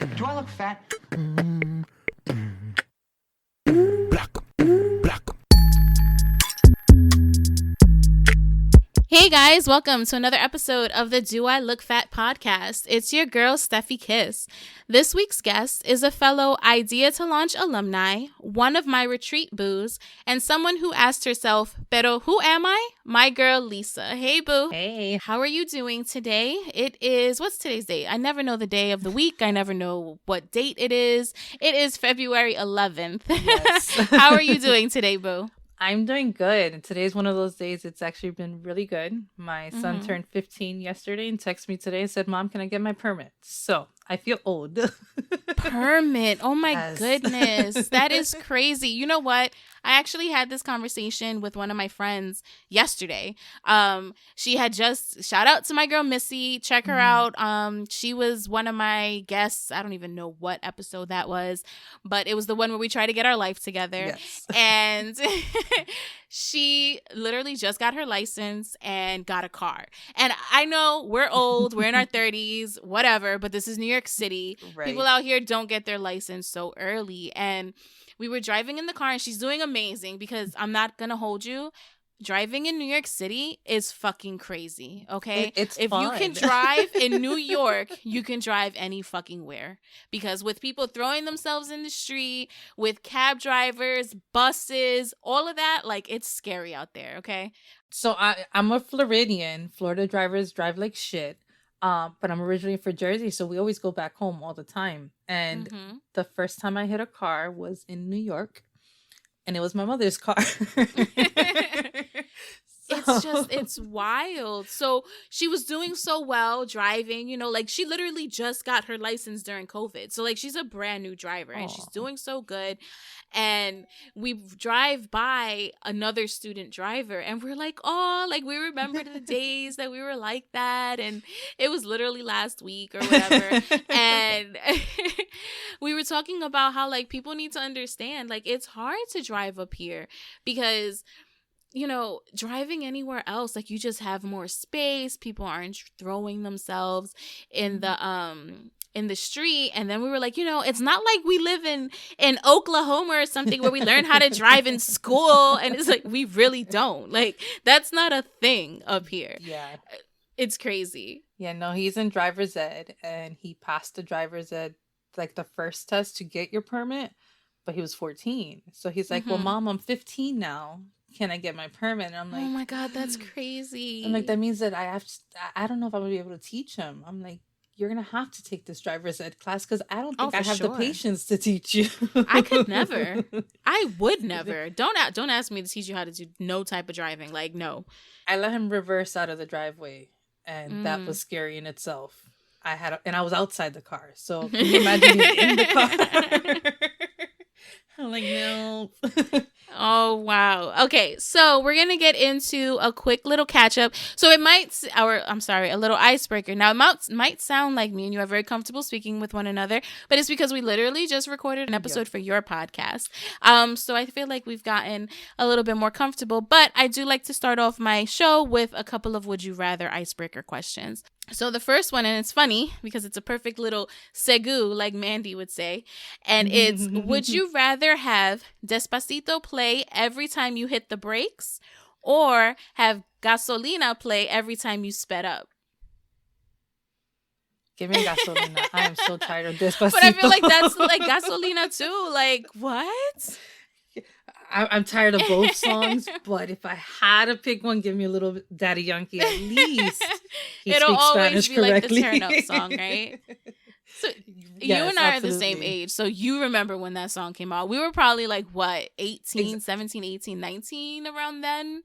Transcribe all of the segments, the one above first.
Do I look fat? Hey guys, welcome to another episode of the Do I Look Fat podcast. It's your girl, Stephy Kiss. This week's guest is a fellow Idea to Launch alumni, one of my retreat boos, and someone who asked herself, pero who am I? My girl, Lisa. Hey, boo. Hey. How are you doing today? It is, what's today's date? I never know the day of the week. I never know what date it is. It is February 11th. Yes. How are you doing today, boo? I'm doing good. Today's one of those days it's actually been really good. My son turned 15 yesterday and texted me today and said, Mom, can I get my permit? So I feel old. Permit. Oh my Yes. goodness. That is crazy. You know what? I actually had this conversation with one of my friends yesterday. She had just, shout out to my girl Missy. Check her out. She was one of my guests. I don't even know what episode that was, but it was the one where we try to get our life together. Yes. And she literally just got her license and got a car. And I know we're old, we're in our 30s, whatever, but this is New York City. Right. People out here don't get their license so early. And we were driving in the car and she's doing amazing because I'm not going to hold you. Driving in New York City is fucking crazy, okay? It's if fun. you can drive in New York, you can drive any fucking where. Because with people throwing themselves in the street, with cab drivers, buses, all of that, like, it's scary out there, okay? So I'm a Floridian. Florida drivers drive like shit. But I'm originally from Jersey, so we always go back home all the time. And the first time I hit a car was in New York. And it was my mother's car. It's wild. So she was doing so well driving, you know, like she literally just got her license during COVID. So like she's a brand new driver and she's doing so good. And we drive by another student driver and we're like, oh, like we remember the days that we were like that. And it was literally last week or whatever. And we were talking about how like people need to understand, like it's hard to drive up here because, you know, driving anywhere else, like you just have more space. People aren't throwing themselves in the street. And then we were like, you know, it's not like we live in Oklahoma or something where we learn how to drive in school. And it's like, we really don't. Like, that's not a thing up here. Yeah. It's crazy. Yeah, no, he's in driver's ed and he passed the driver's ed, like the first test to get your permit, but he was 14. So he's like, well, Mom, I'm 15 now. Can I get my permit? And I'm like, oh my God, that's crazy. I'm like, that means that I don't know if I'm gonna be able to teach him. I'm like, you're gonna have to take this driver's ed class because I don't think I have the patience to teach you. I could never. I would never. Don't ask me to teach you how to do no type of driving. Like, no. I let him reverse out of the driveway, and that was scary in itself. And I was outside the car, so can you imagine me in the car? I'm like, no. Oh, wow. Okay, so we're going to get into a quick little catch up. So a little icebreaker. Now, it might sound like me and you are very comfortable speaking with one another, but it's because we literally just recorded an episode for your podcast. So I feel like we've gotten a little bit more comfortable, but I do like to start off my show with a couple of would you rather icebreaker questions. So the first one, and it's funny because it's a perfect little segu, like Mandy would say, and it's, would you rather have Despacito play every time you hit the brakes or have Gasolina play every time you sped up? Give me Gasolina. I am so tired of Despacito. But I feel like that's like Gasolina too. Like, what? I'm tired of both songs, but if I had to pick one, give me a little Daddy Yankee at least. It'll always Spanish be correctly. like the turn up song, right? So Yes, you and I are the same absolutely. age, so you remember when that song came out. We were probably like, what, 18, 17, 18, 19 around then?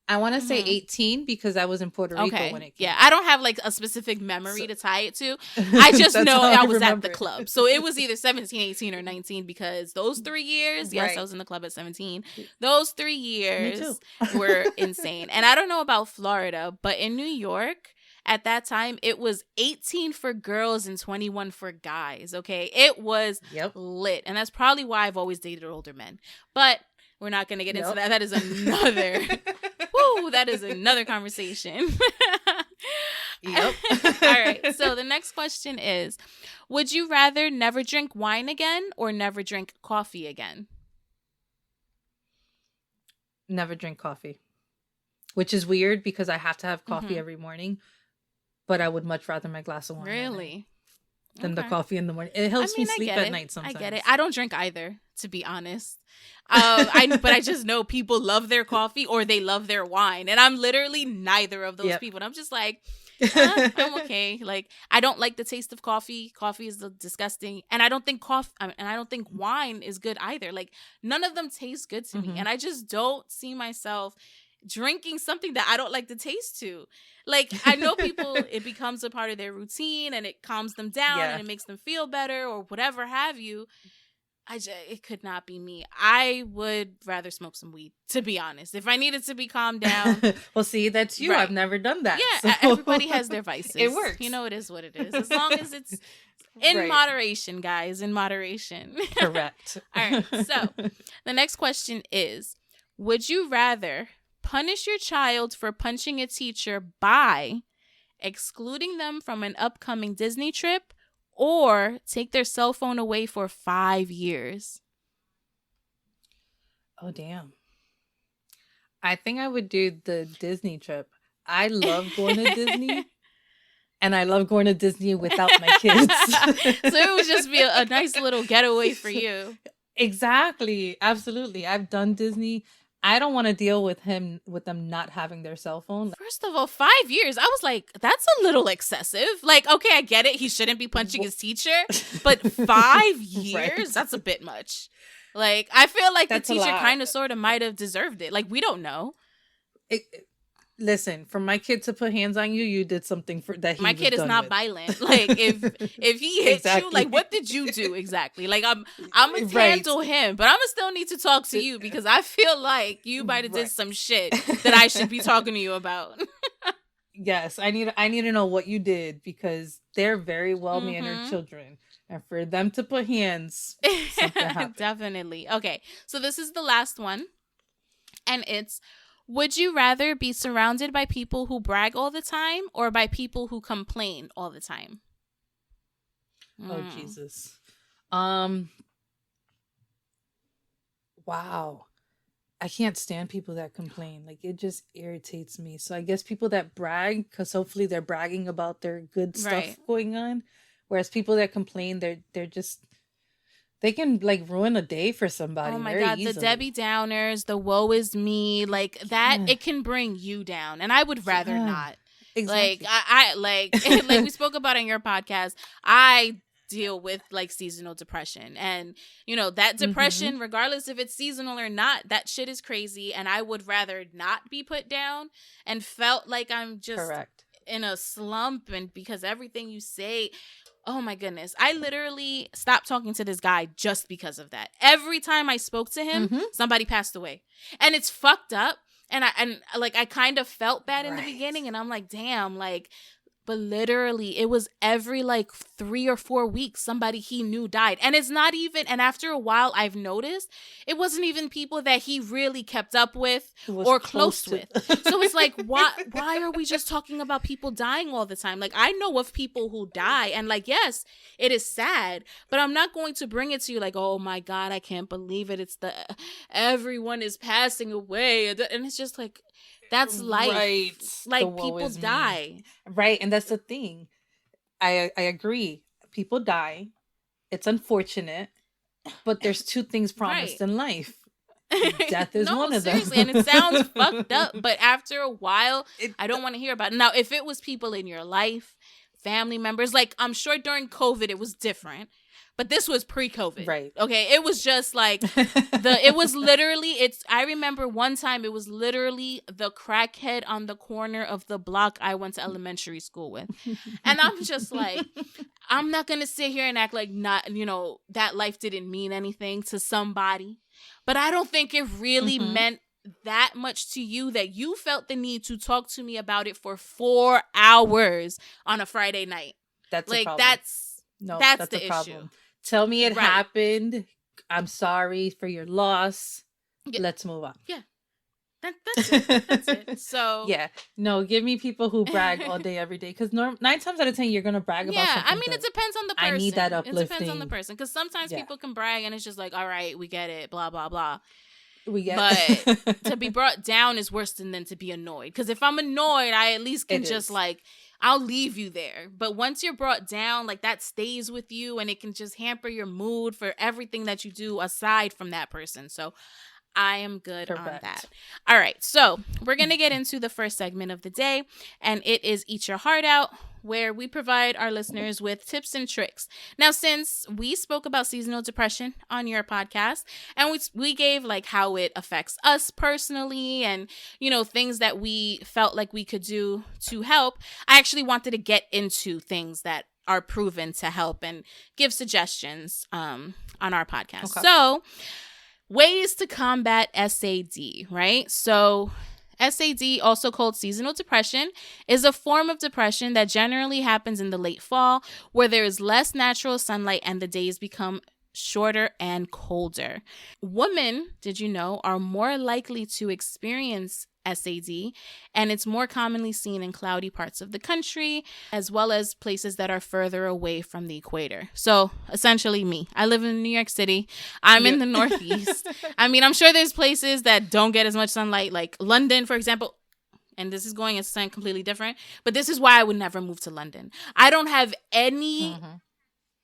I want to say 18 because I was in Puerto Rico when it came Yeah, I don't have like a specific memory to tie it to. I just That's know how I I was at remember the it. club. So it was either 17, 18, or 19 because those 3 years, yes, Right. I was in the club at 17. Those 3 years too. were insane. And I don't know about Florida, but in New York, at that time, it was 18 for girls and 21 for guys, okay? It was lit. And that's probably why I've always dated older men. But we're not going to get into that. That is another... Woo, that is another conversation. Yep. All right. So the next question is, would you rather never drink wine again or never drink coffee again? Never drink coffee, which is weird because I have to have coffee Mm-hmm. every morning, but I would much rather my glass of wine at night Really? than the Okay. coffee in the morning. It helps me I sleep get at it. night I get sometimes. it. I don't drink either, to be honest. But I just know people love their coffee or they love their wine, and I'm literally neither of those Yep. people. And I'm just like, I'm okay. Like, I don't like the taste of coffee. Coffee is disgusting, and I don't think and I don't think wine is good either. Like, none of them taste good to me, Mhm. and I just don't see myself drinking something that I don't like the taste to. Like, I know people, it becomes a part of their routine and it calms them down Yeah. and it makes them feel better or whatever have you. It could not be me. I would rather smoke some weed, to be honest. If I needed to be calmed down. Well, see, that's you. Right. I've never done that. Yeah, So everybody has their vices. it works. You know, it is what it is. As long as it's in Right. moderation, guys, in moderation. Correct. All right. So the next question is, would you rather punish your child for punching a teacher by excluding them from an upcoming Disney trip or take their cell phone away for 5 years? Oh, damn. I think I would do the Disney trip. I love going to Disney. And I love going to Disney without my kids. So it would just be a nice little getaway for you. Exactly. Absolutely. I've done Disney. I don't want to deal with them not having their cell phone. First of all, 5 years. I was like, that's a little excessive. Like, okay, I get it. He shouldn't be punching his teacher. But 5 years? Right. That's a bit much. Like, I feel like That's the a teacher lot. kind of sort of might have deserved it. Like, we don't know. Listen, for my kid to put hands on you, you did something that he My was kid is done not with. violent. Like, if he hits you, Exactly. like, what did you do exactly? Like, I'm gonna Right. handle him, but I'm gonna still need to talk to you because I feel like you might have Right. did some shit that I should be talking to you about. Yes, I need to know what you did because they're very well-mannered Mhm. children. And for them to put hands, something happened. Definitely. Okay, so this is the last one. And it's, would you rather be surrounded by people who brag all the time or by people who complain all the time? Oh, Jesus. Wow. I can't stand people that complain. Like, it just irritates me. So I guess people that brag, because hopefully they're bragging about their good stuff Right. going on. Whereas people that complain, they're just, they can like ruin a day for somebody. Oh my very God, easily. the Debbie Downers, the woe is me, like that, Yeah. it can bring you down. And I would rather Yeah. not. Exactly. Like, I like like we spoke about on your podcast, I deal with like seasonal depression, and you know that depression, regardless if it's seasonal or not, that shit is crazy, and I would rather not be put down and felt like I'm just Correct. in a slump, and because everything you say, oh my goodness, I literally stopped talking to this guy just because of that. Every time I spoke to him, somebody passed away, and it's fucked up. And I kind of felt bad in the beginning, and I'm like, damn, like, but literally it was every like 3 or 4 weeks somebody he knew died. And it's not even, and after a while I've noticed it wasn't even people that he really kept up with or close with. So it's like, why are we just talking about people dying all the time? Like, I know of people who die, and like, yes, it is sad, but I'm not going to bring it to you like, oh my God, I can't believe it, it's the everyone is passing away, and it's just like, that's life. Right. Like, people die. Right. And that's the thing. I agree. People die. It's unfortunate. But there's two things promised in life. Death is one of them. Seriously, and it sounds fucked up, but after a while, I don't want to hear about it. Now, if it was people in your life, family members, like, I'm sure during COVID it was different. But this was pre-COVID. Right. Okay. It was just like it was literally, I remember one time it was literally the crackhead on the corner of the block I went to elementary school with. And I'm just like, I'm not going to sit here and act like not, that life didn't mean anything to somebody. But I don't think it really meant that much to you that you felt the need to talk to me about it for 4 hours on a Friday night. That's like, a problem. That's the problem. issue. Tell me it happened. I'm sorry for your loss. Yeah. Let's move on. Yeah. That's it. That's it. So yeah, no, give me people who brag all day, every day. Because 9 times out of 10, you're gonna brag about yeah, I something mean, it good. depends on the I person. need that It depends on the uplifting. person because sometimes Yeah, people can brag and it's just like, all right, we get it, blah blah blah. we get. But to be brought down is worse than to be annoyed. Because if I'm annoyed, I at least can It just is. like, I'll leave you there. But once you're brought down, like that stays with you and it can just hamper your mood for everything that you do aside from that person. So I am good on that. Correct. All right. So we're going to get into the first segment of the day, and it is Eat Your Heart Out, where we provide our listeners with tips and tricks. Now, since we spoke about seasonal depression on your podcast, and we gave like how it affects us personally and, you know, things that we felt like we could do to help, I actually wanted to get into things that are proven to help and give suggestions on our podcast. Okay. So, ways to combat SAD, right? So, SAD, also called seasonal depression, is a form of depression that generally happens in the late fall where there is less natural sunlight and the days become shorter and colder. Women, did you know, are more likely to experience SAD, and it's more commonly seen in cloudy parts of the country as well as places that are further away from the equator. So essentially me. I live in New York City. I'm in the Northeast. I mean, I'm sure there's places that don't get as much sunlight, like London, for example. And this is going to sound completely different, but this is why I would never move to London. I don't have any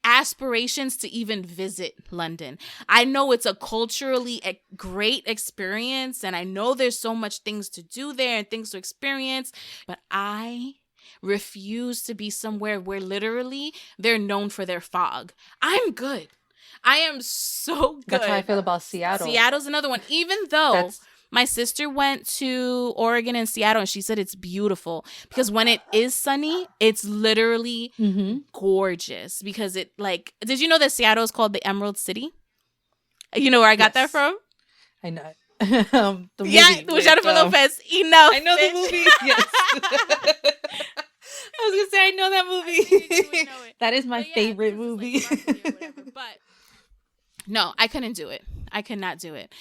aspirations to even visit London. I know it's a culturally great experience and I know there's so much things to do there and things to experience, but I refuse to be somewhere where literally they're known for their fog. I'm good. I am so good. That's how I feel about Seattle. Seattle's another one. Even though my sister went to Oregon and Seattle and she said it's beautiful because when it is sunny, it's literally gorgeous because it like, did you know that Seattle is called the Emerald City? You know where I got that from? I know. The movie. Yeah, with Jennifer Lopez. Enough. I know bitch. the movie. Yes. I was gonna say I know that movie. You would know it. That is my favorite movie. But no, I couldn't do it. I could not do it.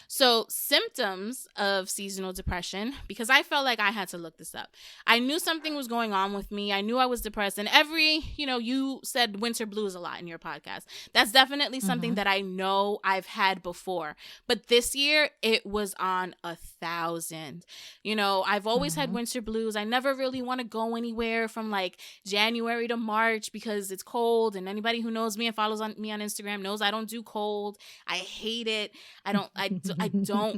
So symptoms of seasonal depression, because I felt like I had to look this up. I knew something was going on with me. I knew I was depressed. And you said winter blues a lot in your podcast. That's definitely something that I know I've had before. But this year, it was on 1,000. You know, I've always had winter blues. I never really want to go anywhere from like January to March because it's cold. And anybody who knows me and follows me on Instagram knows I don't do cold. I hate it. I don't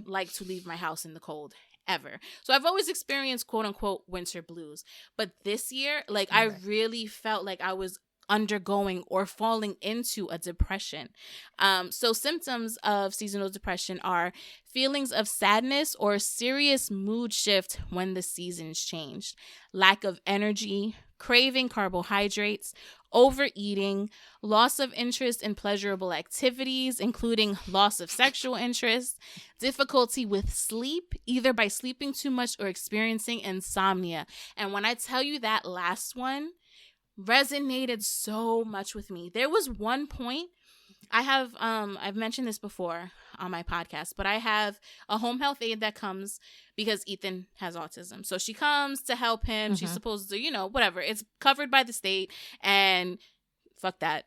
like to leave my house in the cold ever. So I've always experienced quote unquote winter blues. But this year, like I really felt like I was undergoing or falling into a depression. So symptoms of seasonal depression are feelings of sadness or serious mood shift when the seasons change, lack of energy, craving carbohydrates, overeating, loss of interest in pleasurable activities, including loss of sexual interest, difficulty with sleep, either by sleeping too much or experiencing insomnia. And when I tell you that last one resonated so much with me. There was one point I've mentioned this before on my podcast, but I have a home health aide that comes because Ethan has autism. So she comes to help him. She's supposed to, whatever. It's covered by the state and fuck that.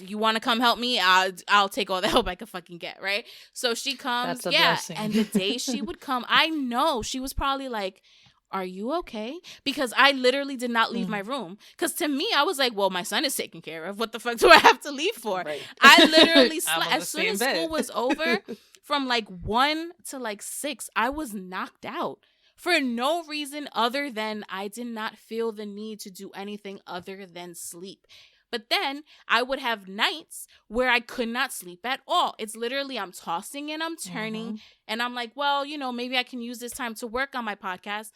You want to come help me? I'll take all the help I can fucking get, right? So she comes. That's a blessing. And the day she would come, I know she was probably like, are you okay? Because I literally did not leave my room. Because to me, I was like, well, my son is taken care of. What the fuck do I have to leave for? Right. I literally slept. As As soon as school was over, from like 1 to like 6, I was knocked out. For no reason other than I did not feel the need to do anything other than sleep. But then I would have nights where I could not sleep at all. It's literally I'm tossing and I'm turning. And I'm like, well, maybe I can use this time to work on my podcast.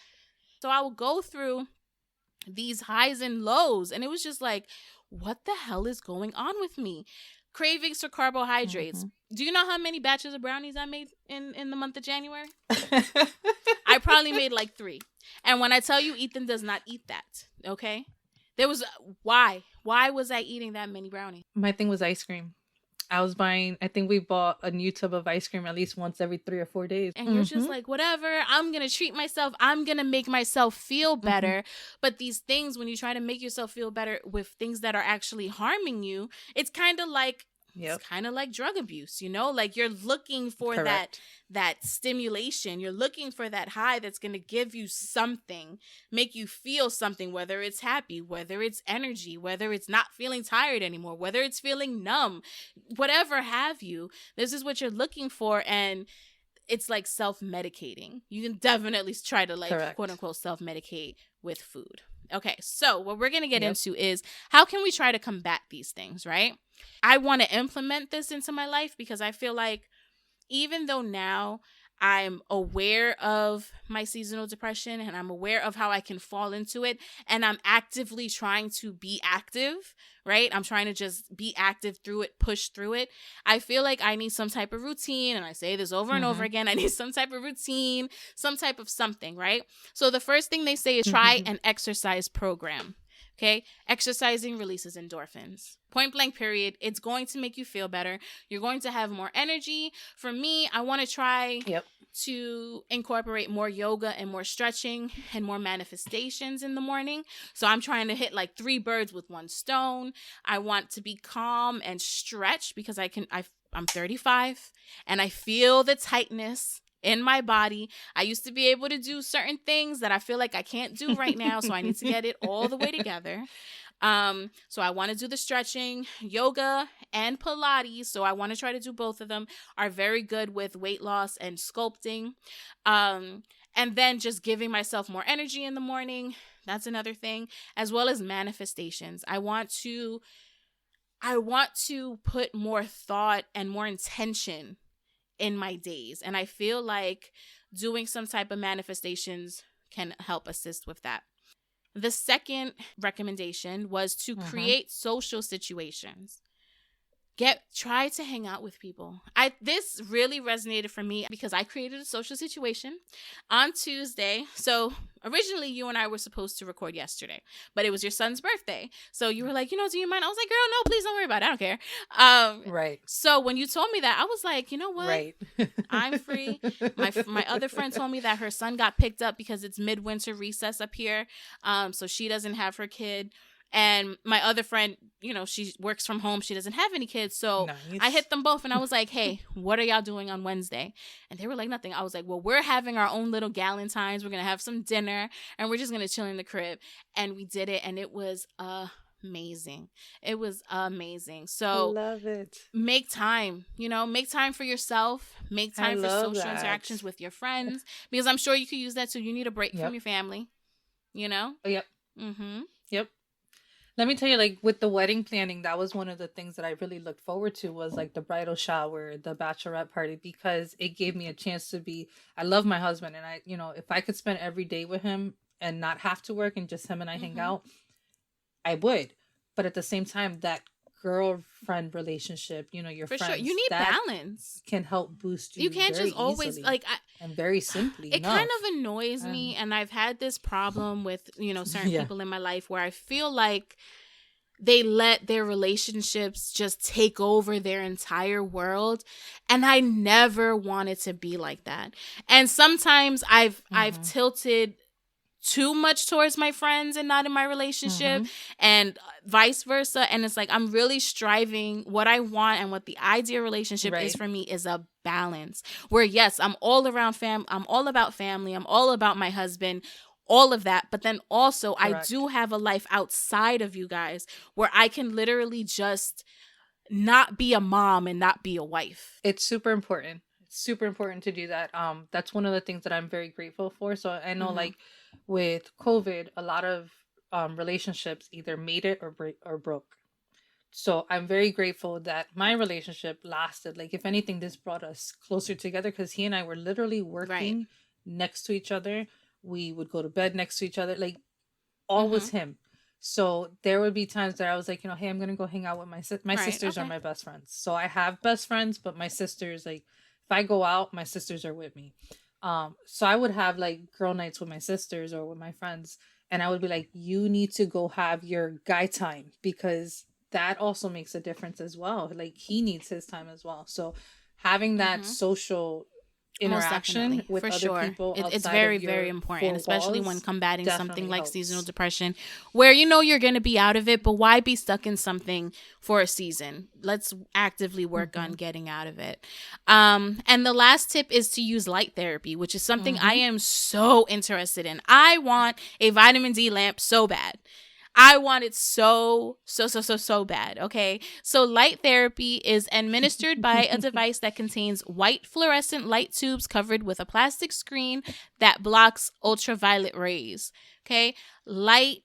So I will go through these highs and lows. And it was just like, what the hell is going on with me? Cravings for carbohydrates. Do you know how many batches of brownies I made in the month of January? I probably made like 3. And when I tell you, Ethan does not eat that. Okay? There was, why? Why was I eating that many brownies? My thing was ice cream. I think we bought a new tub of ice cream at least once every 3 or 4 days. And you're just like, whatever, I'm going to treat myself. I'm going to make myself feel better. But these things, when you try to make yourself feel better with things that are actually harming you, it's kind of like, it's kind of like drug abuse, you know? Like you're looking for that stimulation. You're looking for that high that's going to give you something, make you feel something, whether it's happy, whether it's energy, whether it's not feeling tired anymore, whether it's feeling numb, whatever have you. This is what you're looking for, and it's like self-medicating. You can definitely try to like quote unquote self-medicate with food. Okay, so what we're going to get into is how can we try to combat these things, right? I want to implement this into my life because I feel like even though now I'm aware of my seasonal depression and I'm aware of how I can fall into it, and I'm actively trying to be active, right? I'm trying to just be active through it, push through it. I feel like I need some type of routine, and I say this over and over again. I need some type of routine, some type of something, right? So the first thing they say is try an exercise program. Okay, exercising releases endorphins. Point blank, period. It's going to make you feel better. You're going to have more energy. For me, I want to try to incorporate more yoga and more stretching and more manifestations in the morning. So I'm trying to hit like 3 birds with 1 stone. I want to be calm and stretch because I'm 35 and I feel the tightness in my body. I used to be able to do certain things that I feel like I can't do right now, so I need to get it all the way together. So I want to do the stretching, yoga, and Pilates. So I want to try to do both of them. Are very good with weight loss and sculpting. And then just giving myself more energy in the morning. That's another thing, as well as manifestations. I want to put more thought and more intention in my days. And I feel like doing some type of manifestations can help assist with that. The second recommendation was to create social situations. Try to hang out with people. This really resonated for me because I created a social situation on Tuesday. So originally you and I were supposed to record yesterday, but it was your son's birthday. So you were like, do you mind? I was like, girl, no, please don't worry about it. I don't care. Right. So when you told me that, I was like, you know what? Right. I'm free. My other friend told me that her son got picked up because it's midwinter recess up here. So she doesn't have her kid. And my other friend, she works from home. She doesn't have any kids. So I hit them both and I was like, hey, what are y'all doing on Wednesday? And they were like, nothing. I was like, well, we're having our own little galentines. We're going to have some dinner and we're just going to chill in the crib. And we did it. And it was amazing. It was amazing. So I love it. Make time, make time for yourself. Make time for social interactions with your friends, because I'm sure you could use that too. You need a break from your family, Yep. Yep. Let me tell you, like with the wedding planning, that was one of the things that I really looked forward to, was like the bridal shower, the bachelorette party, because it gave me a chance to I love my husband, and I, if I could spend every day with him and not have to work and just him and I hang out, I would. But at the same time, that girlfriend relationship, your for friends, sure, you need balance, can help boost you. You can't just always and very simply it kind of annoys me, and I've had this problem with certain people in my life where I feel like they let their relationships just take over their entire world, and I never wanted to be like that. And sometimes I've tilted too much towards my friends and not in my relationship, and vice versa. And it's like, I'm really striving. What I want and what the ideal relationship is for me is a balance where, yes, I'm all around I'm all about family. I'm all about my husband, all of that. But then also I do have a life outside of you guys where I can literally just not be a mom and not be a wife. It's super important. It's super important to do that. That's one of the things that I'm very grateful for. So I know like with COVID, a lot of relationships either made it or broke. So I'm very grateful that my relationship lasted. Like, if anything, this brought us closer together, because he and I were literally working next to each other. We would go to bed next to each other. Like, all was him. So there would be times that I was like, hey, I'm going to go hang out with my sisters are my best friends. So I have best friends, but my sisters, like, if I go out, my sisters are with me. So I would have like girl nights with my sisters or with my friends. And I would be like, you need to go have your guy time, because that also makes a difference as well. Like, he needs his time as well. So having that social Most interaction definitely, with for other sure. people It's outside of very, very your important, four especially when walls combating something definitely like seasonal helps. depression, where you know you're going to be out of it, but why be stuck in something for a season? Let's actively work on getting out of it. And the last tip is to use light therapy, which is something I am so interested in. I want a vitamin D lamp so bad. I want it so bad. Okay. So light therapy is administered by a device that contains white fluorescent light tubes covered with a plastic screen that blocks ultraviolet rays. Okay. Light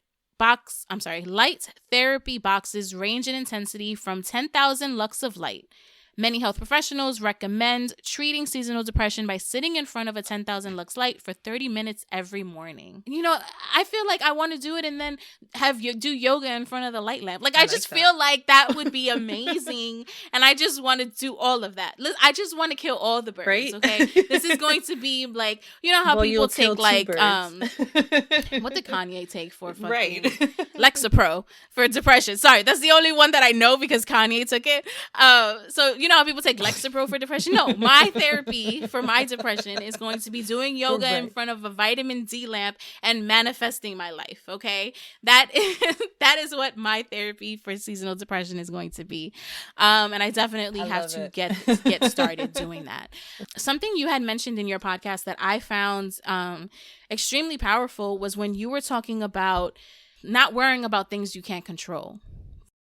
therapy boxes range in intensity from 10,000 lux of light. Many health professionals recommend treating seasonal depression by sitting in front of a 10,000 lux light for 30 minutes every morning. You know, I feel like I want to do it and then have you do yoga in front of the light lamp. Like, I just feel like that would be amazing. And I just want to do all of that. I just want to kill all the birds. Right? Okay. This is going to be like, you know how people take like, what did Kanye take for fucking Lexapro for depression? Sorry, that's the only one that I know because Kanye took it. So you know how people take Lexapro for depression? No, my therapy for my depression is going to be doing yoga in front of a vitamin D lamp and manifesting my life. Okay, that is what my therapy for seasonal depression is going to be. And I definitely have to get started doing that. Something you had mentioned in your podcast that I found extremely powerful was when you were talking about not worrying about things you can't control.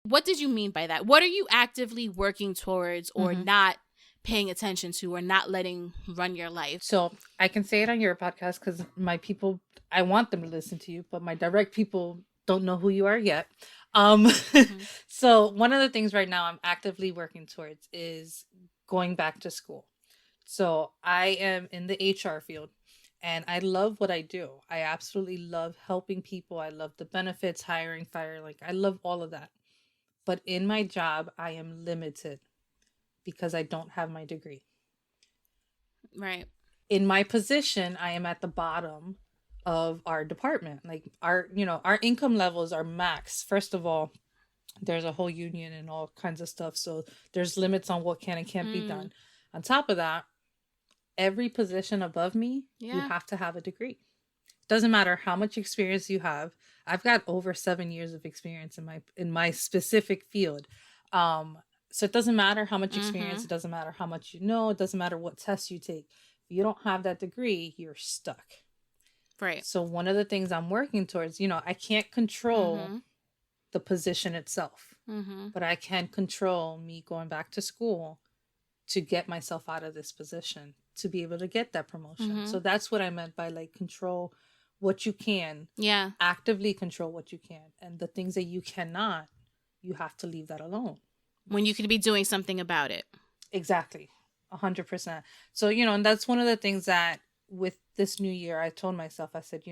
What did you mean by that? What are you actively working towards or not paying attention to or not letting run your life? So I can say it on your podcast because my people, I want them to listen to you, but my direct people don't know who you are yet. So one of the things right now I'm actively working towards is going back to school. So I am in the HR field. And I love what I do. I absolutely love helping people. I love the benefits, hiring, firing. Like, I love all of that. But in my job, I am limited because I don't have my degree. Right. In my position, I am at the bottom of our department. Like, our income levels are max. First of all, there's a whole union and all kinds of stuff. So there's limits on what can and can't be done. On top of that, every position above me, you have to have a degree. Doesn't matter how much experience you have. I've got over 7 years of experience in my specific field. So it doesn't matter how much experience, it doesn't matter how much you know, it doesn't matter what tests you take. If you don't have that degree, you're stuck. Right. So one of the things I'm working towards, I can't control the position itself, but I can control me going back to school to get myself out of this position, to be able to get that promotion. So that's what I meant by like control what you can. Yeah. Actively control what you can. And the things that you cannot, you have to leave that alone. When you could be doing something about it. Exactly. 100%. So, and that's one of the things that with this new year, I told myself, I said,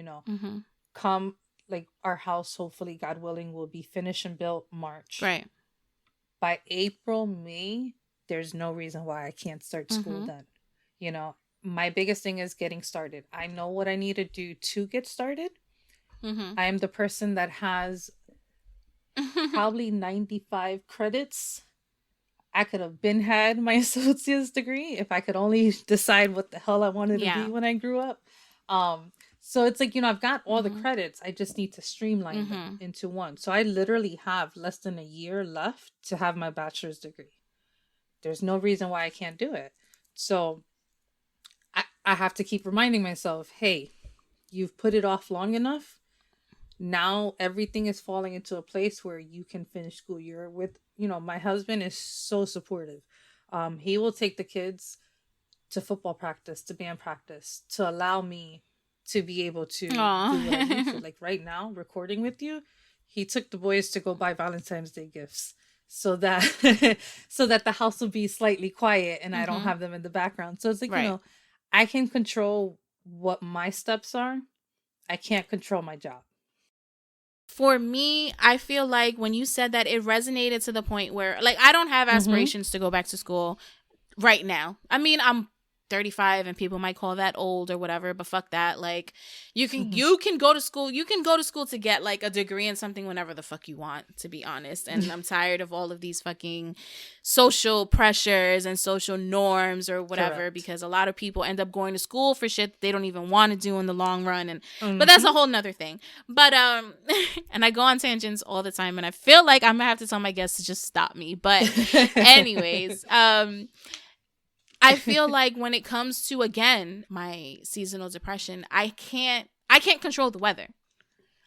come, like, our house, hopefully, God willing, will be finished and built March. Right. By April, May, there's no reason why I can't start school then. My biggest thing is getting started. I know what I need to do to get started. I am the person that has probably 95 credits. I could have had my associate's degree if I could only decide what the hell I wanted to be when I grew up. So it's like, I've got all the credits. I just need to streamline them into one. So I literally have less than a year left to have my bachelor's degree. There's no reason why I can't do it. So I have to keep reminding myself, hey, you've put it off long enough. Now everything is falling into a place where you can finish school. You're with, my husband is so supportive. He will take the kids to football practice, to band practice, to allow me to be able to do what I need to. Like right now, recording with you, he took the boys to go buy Valentine's Day gifts so that the house will be slightly quiet and I don't have them in the background. So it's like, I can control what my steps are. I can't control my job. For me, I feel like when you said that, it resonated to the point where, like, I don't have aspirations to go back to school right now. I mean, I'm 35 and people might call that old or whatever, but fuck that. Like you can go to school. You can go to school to get like a degree in something whenever the fuck you want, to be honest. And I'm tired of all of these fucking social pressures and social norms or whatever. Correct. Because a lot of people end up going to school for shit they don't even want to do in the long run. And but that's a whole nother thing. But and I go on tangents all the time, and I feel like I'm gonna have to tell my guests to just stop me. But anyways, I feel like when it comes to, again, my seasonal depression, I can't control the weather.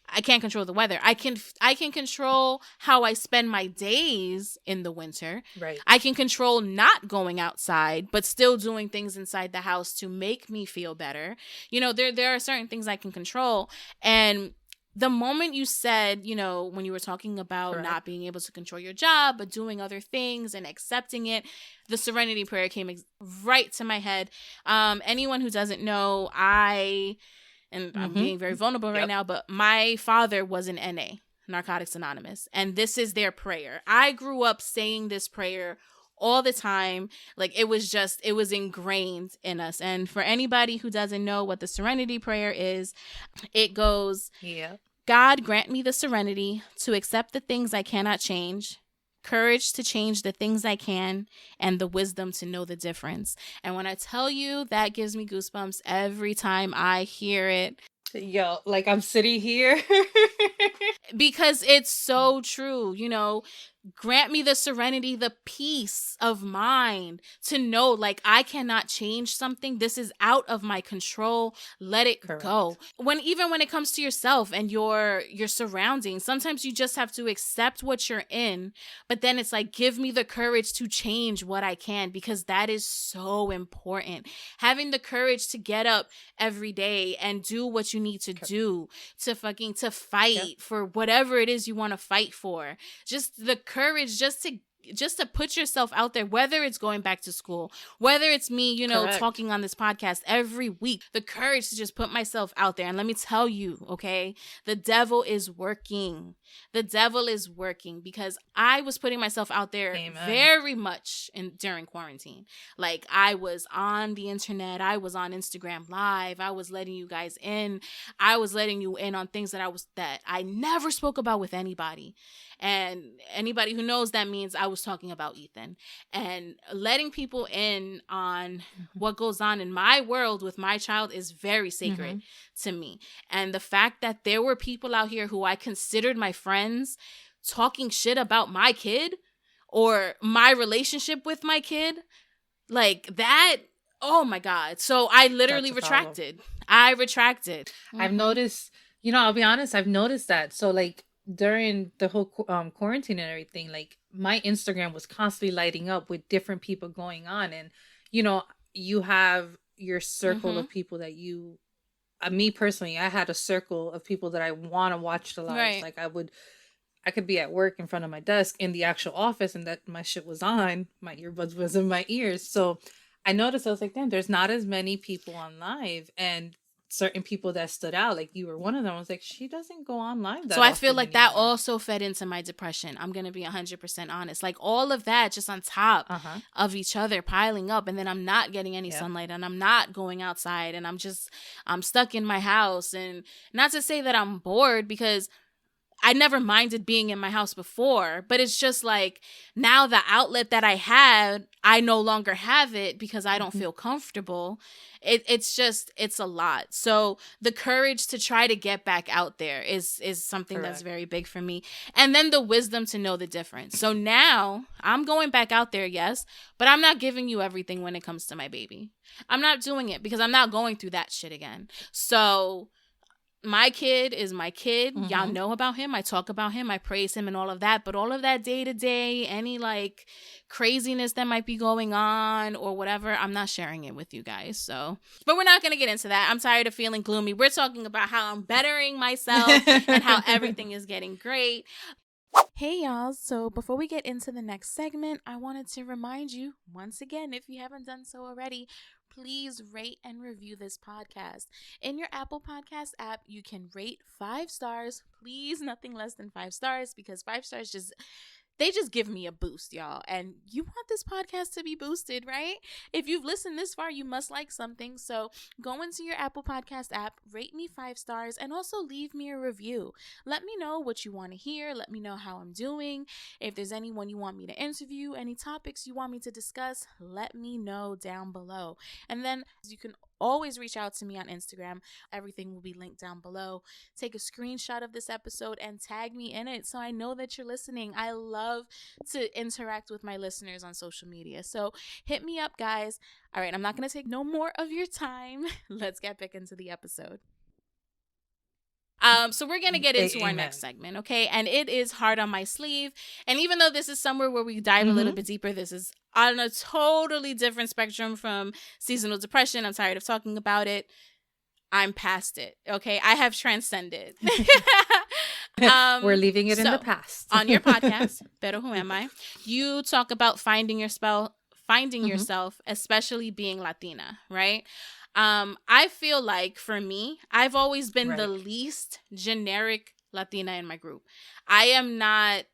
I can't control the weather. I can control how I spend my days in the winter. Right. I can control not going outside, but still doing things inside the house to make me feel better. You know, there are certain things I can control. And the moment you said, you know, when you were talking about Correct. Not being able to control your job, but doing other things and accepting it, the Serenity Prayer came right to my head. Anyone who doesn't know, I'm being very vulnerable right now, but my father was an NA, Narcotics Anonymous, and this is their prayer. I grew up saying this prayer all the time. Like it was ingrained in us. And for anybody who doesn't know what the Serenity Prayer is, it goes, God grant me the serenity to accept the things I cannot change, courage to change the things I can, and the wisdom to know the difference. And when I tell you, that gives me goosebumps every time I hear it. Yo, like I'm sitting here. Because it's so true, you know. Grant me the serenity, the peace of mind to know, like, I cannot change something. This is out of my control. Let it Correct. Go. Even when it comes to yourself and your surroundings, sometimes you just have to accept what you're in. But then it's like, give me the courage to change what I can, because that is so important. Having the courage to get up every day and do what you need to do to fight for whatever it is you want to fight for. Just the courage just to put yourself out there, whether it's going back to school, whether it's me, you know, Correct. Talking on this podcast every week, the courage to just put myself out there. And let me tell you, okay, the devil is working. The devil is working, because I was putting myself out there Amen. Very much during quarantine. Like I was on the internet, I was on Instagram Live, I was letting you guys in, I was letting you in on things that I never spoke about with anybody. And anybody who knows, that means I was talking about Ethan, and letting people in on what goes on in my world with my child is very sacred to me. And the fact that there were people out here who I considered my friends talking shit about my kid or my relationship with my kid, like that, oh my God. So I literally retracted. I retracted. I've noticed, you know, I'll be honest, I've noticed that. So like during the whole quarantine and everything, like my Instagram was constantly lighting up with different people going on. And, you know, you have your circle of people that you, me personally, I had a circle of people that I want to watch the lives. Right. Like I could be at work in front of my desk in the actual office, and that my shit was on, my earbuds was in my ears. So I noticed, I was like, damn, there's not as many people on live, and certain people that stood out, like you were one of them. I was like, she doesn't go on live that So I feel like anymore. that also fed into my depression. I'm going to be 100% honest. Like all of that just on top of each other piling up, and then I'm not getting any sunlight, and I'm not going outside, and I'm stuck in my house. And not to say that I'm bored, because I never minded being in my house before, but it's just like now the outlet that I had, I no longer have it because I don't feel comfortable. It's a lot. So the courage to try to get back out there is something Correct. That's very big for me. And then the wisdom to know the difference. So now I'm going back out there, yes, but I'm not giving you everything when it comes to my baby. I'm not doing it because I'm not going through that shit again. So my kid is my kid. Y'all know about him. I talk about him. I praise him and all of that. But all of that day to day, any like craziness that might be going on or whatever, I'm not sharing it with you guys. So, but we're not going to get into that. I'm tired of feeling gloomy. We're talking about how I'm bettering myself and how everything is getting great. Hey y'all, so before we get into the next segment, I wanted to remind you once again, if you haven't done so already, please rate and review this podcast. In your Apple Podcast app, you can rate 5 stars. Please, nothing less than 5 stars, because 5 stars just they just give me a boost, y'all. And you want this podcast to be boosted, right? If you've listened this far, you must like something. So go into your Apple Podcast app, rate me 5 stars, and also leave me a review. Let me know what you want to hear. Let me know how I'm doing. If there's anyone you want me to interview, any topics you want me to discuss, let me know down below. And then you can always reach out to me on Instagram. Everything will be linked down below. Take a screenshot of this episode and tag me in it so I know that you're listening. I love to interact with my listeners on social media. So hit me up, guys. All right, I'm not going to take no more of your time. Let's get back into the episode. So we're going to get into our next segment, okay? And it is Hard on My Sleeve. And even though this is somewhere where we dive a little bit deeper, this is on a totally different spectrum from seasonal depression. I'm tired of talking about it. I'm past it, okay? I have transcended. We're leaving it in the past. On your podcast, Pero Who Am I? You talk about finding yourself, especially being Latina, right? I feel like for me, I've always been the least generic Latina in my group. I am not,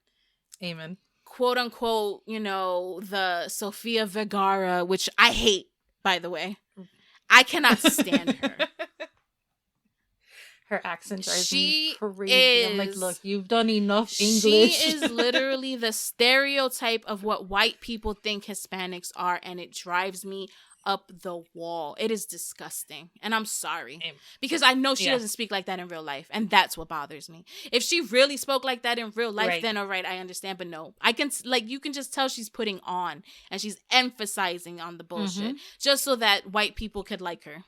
amen, quote unquote, the Sofia Vergara, which I hate, by the way. I cannot stand her. Her accent drives me crazy. I'm like, look, you've done enough English. She is literally the stereotype of what white people think Hispanics are, and it drives me up the wall. It is disgusting. And I'm sorry. Because I know she doesn't speak like that in real life, and that's what bothers me. If she really spoke like that in real life, then all right, I understand. But no. You can just tell she's putting on, and she's emphasizing on the bullshit, just so that white people could like her.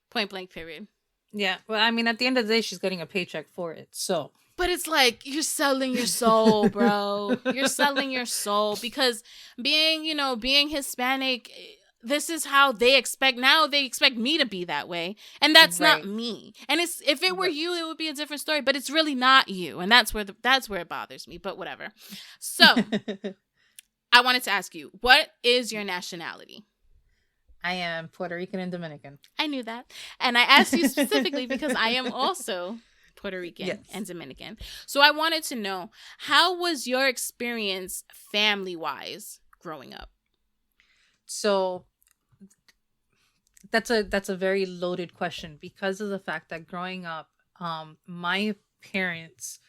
Point blank, period. Yeah, well, I mean, at the end of the day, she's getting a paycheck for it, so. But it's like, you're selling your soul, bro. You're selling your soul. Because being Hispanic, this is how they expect. Now they expect me to be that way. And that's not me. And if it were you, it would be a different story. But it's really not you. And that's where it bothers me. But whatever. So, I wanted to ask you, what is your nationality? I am Puerto Rican and Dominican. I knew that. And I asked you specifically because I am also Puerto Rican and Dominican. So I wanted to know, how was your experience family-wise growing up? So that's a very loaded question because of the fact that growing up, my parents'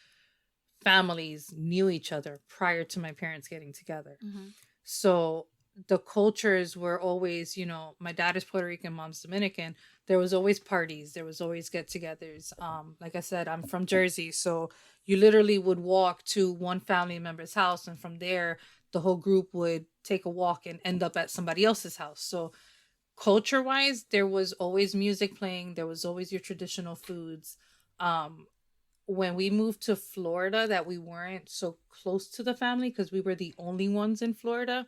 families knew each other prior to my parents getting together. So the cultures were always, my dad is Puerto Rican, mom's Dominican. There was always parties. There was always get-togethers. Like I said, I'm from Jersey. So you literally would walk to one family member's house. And from there, the whole group would take a walk and end up at somebody else's house. So culture-wise, there was always music playing. There was always your traditional foods. When we moved to Florida, that we weren't so close to the family because we were the only ones in Florida.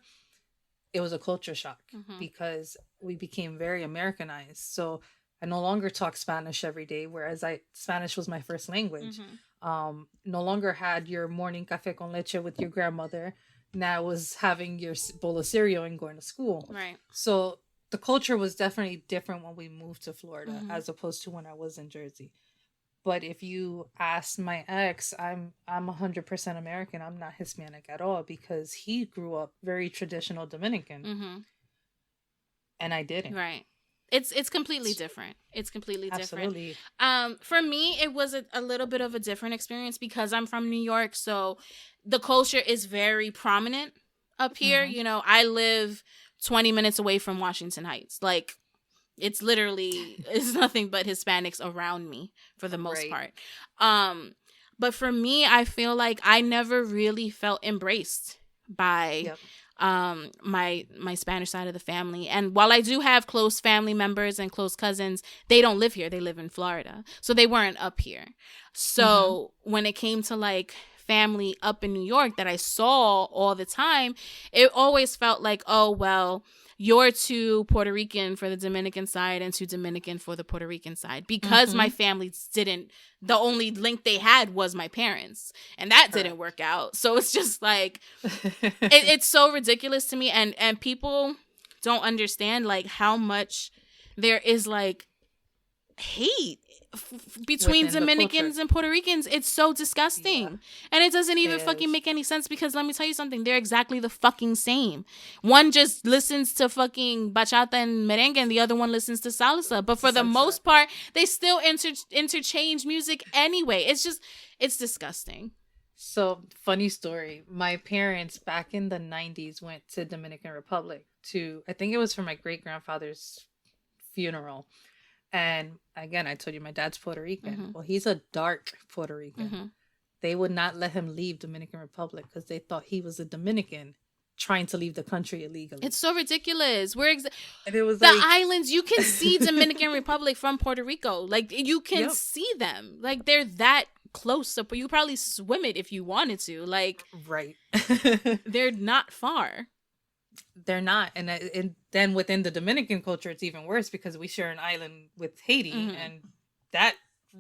It was a culture shock because we became very Americanized. So I no longer talk Spanish every day, whereas Spanish was my first language. No longer had your morning café con leche with your grandmother. Now was having your bowl of cereal and going to school. Right. So the culture was definitely different when we moved to Florida as opposed to when I was in Jersey. But if you ask my ex, I'm 100% American. I'm not Hispanic at all because he grew up very traditional Dominican, and I didn't. Right. It's completely different. It's completely different. Absolutely. For me, it was a little bit of a different experience because I'm from New York, so the culture is very prominent up here. I live 20 minutes away from Washington Heights, like. It's nothing but Hispanics around me for the most part. But for me, I feel like I never really felt embraced by my Spanish side of the family. And while I do have close family members and close cousins, they don't live here. They live in Florida. So they weren't up here. So when it came to like family up in New York that I saw all the time, it always felt like, oh, well, you're too Puerto Rican for the Dominican side and too Dominican for the Puerto Rican side because my family the only link they had was my parents, and that didn't work out. So it's just like, it's so ridiculous to me. And people don't understand like how much there is like hate between within the culture. Dominicans and Puerto Ricans. It's so disgusting. Yeah, And it doesn't even it fucking is. make any sense because let me tell you something, they're exactly the fucking same. One just listens to fucking bachata and merengue and the other one listens to salsa. But for the Salsa. most part, they still interchange music anyway. It's disgusting. So, funny story. My parents back in the 90s went to Dominican Republic to, I think it was for my great grandfather's funeral. And again, I told you my dad's Puerto Rican. Mm-hmm. Well, he's a dark Puerto Rican. Mm-hmm. They would not let him leave Dominican Republic because they thought he was a Dominican trying to leave the country illegally. It's so ridiculous. And it was the like, islands, you can see Dominican Republic from Puerto Rico. Like you can yep, see them. Like they're that close. So you could probably swim it if you wanted to. Like right. they're not far. They're not. And then within the Dominican culture, it's even worse because we share an island with Haiti, and that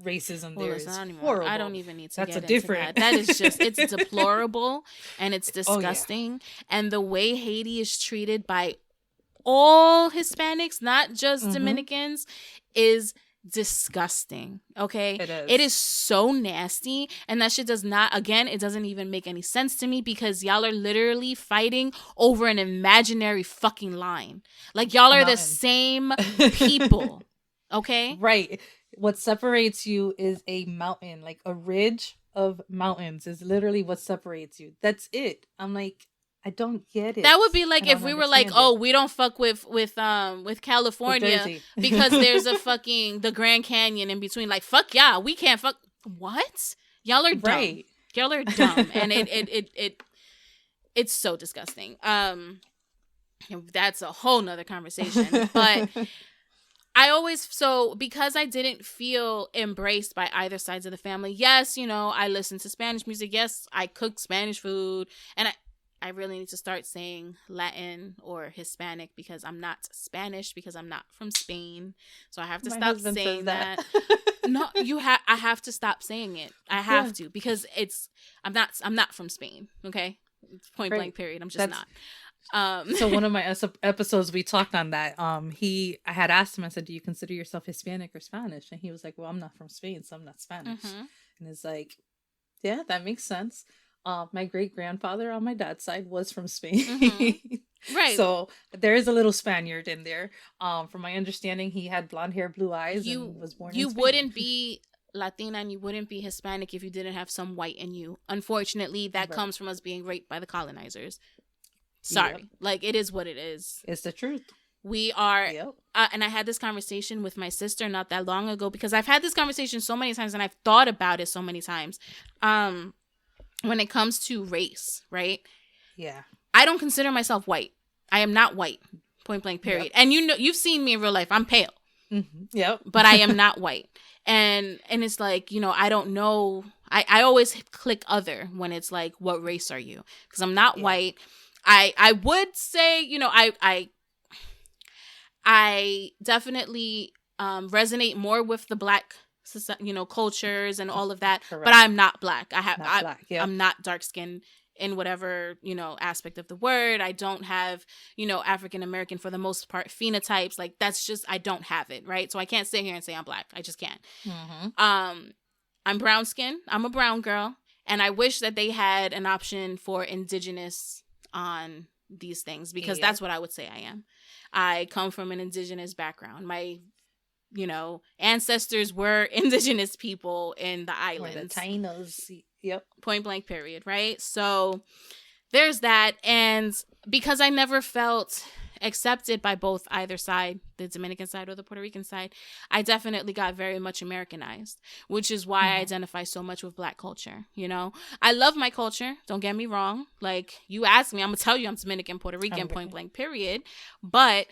racism there is horrible. I don't even need to That's get a different. into that. That is just, it's deplorable and it's Oh, yeah. disgusting. And the way Haiti is treated by all Hispanics, not just Dominicans, is disgusting. Okay, it is so nasty, and that shit does not, again, it doesn't even make any sense to me because y'all are literally fighting over an imaginary fucking line. Like y'all are the same people. Okay, right. What separates you is a mountain, like a ridge of mountains is literally what separates you. That's it. I'm like, I don't get it. That would be like if we were like, oh, we don't fuck with California because there's a fucking the Grand Canyon in between. Like, fuck yeah, we can't fuck. What? Y'all are dumb. Right. Y'all are dumb, and it's so disgusting. That's a whole nother conversation. But because I didn't feel embraced by either sides of the family. Yes, I listen to Spanish music. Yes, I cook Spanish food, and I really need to start saying Latin or Hispanic because I'm not Spanish because I'm not from Spain. So I have to stop saying that. No, I have to stop saying it. I have to because I'm not from Spain. Okay. Point blank period. I'm just not. So one of my episodes we talked on that. I had asked him, I said, do you consider yourself Hispanic or Spanish? And he was like, well, I'm not from Spain, so I'm not Spanish. And it's like, yeah, that makes sense. My great grandfather on my dad's side was from Spain. Right. So there is a little Spaniard in there. From my understanding, he had blonde hair, blue eyes, and was born in Spain. You wouldn't be Latina and you wouldn't be Hispanic if you didn't have some white in you. Unfortunately, that comes from us being raped by the colonizers. Sorry. Like, it is what it is. It's the truth. We are, and I had this conversation with my sister not that long ago because I've had this conversation so many times and I've thought about it so many times. When it comes to race, right? Yeah. I don't consider myself white. I am not white. Point blank, period. And you've seen me in real life. I'm pale. Yep. But I am not white. And it's like, I don't know. I always click other when it's like, what race are you? Because I'm not white. I would say, I definitely resonate more with the Black cultures and all of that. Correct. But I'm not Black. I'm not dark skinned in whatever, aspect of the word. I don't have, African American for the most part phenotypes. Like that's just, I don't have it. Right. So I can't sit here and say I'm Black. I just can't. I'm brown skinned. I'm a brown girl. And I wish that they had an option for indigenous on these things because that's what I would say I am. I come from an indigenous background. My ancestors were indigenous people in the islands. The Tainos. Yep. Point blank period, right? So there's that. And because I never felt accepted by both either side, the Dominican side or the Puerto Rican side, I definitely got very much Americanized, which is why I identify so much with Black culture. I love my culture. Don't get me wrong. Like you ask me, I'm gonna tell you I'm Dominican, Puerto Rican, point blank period. But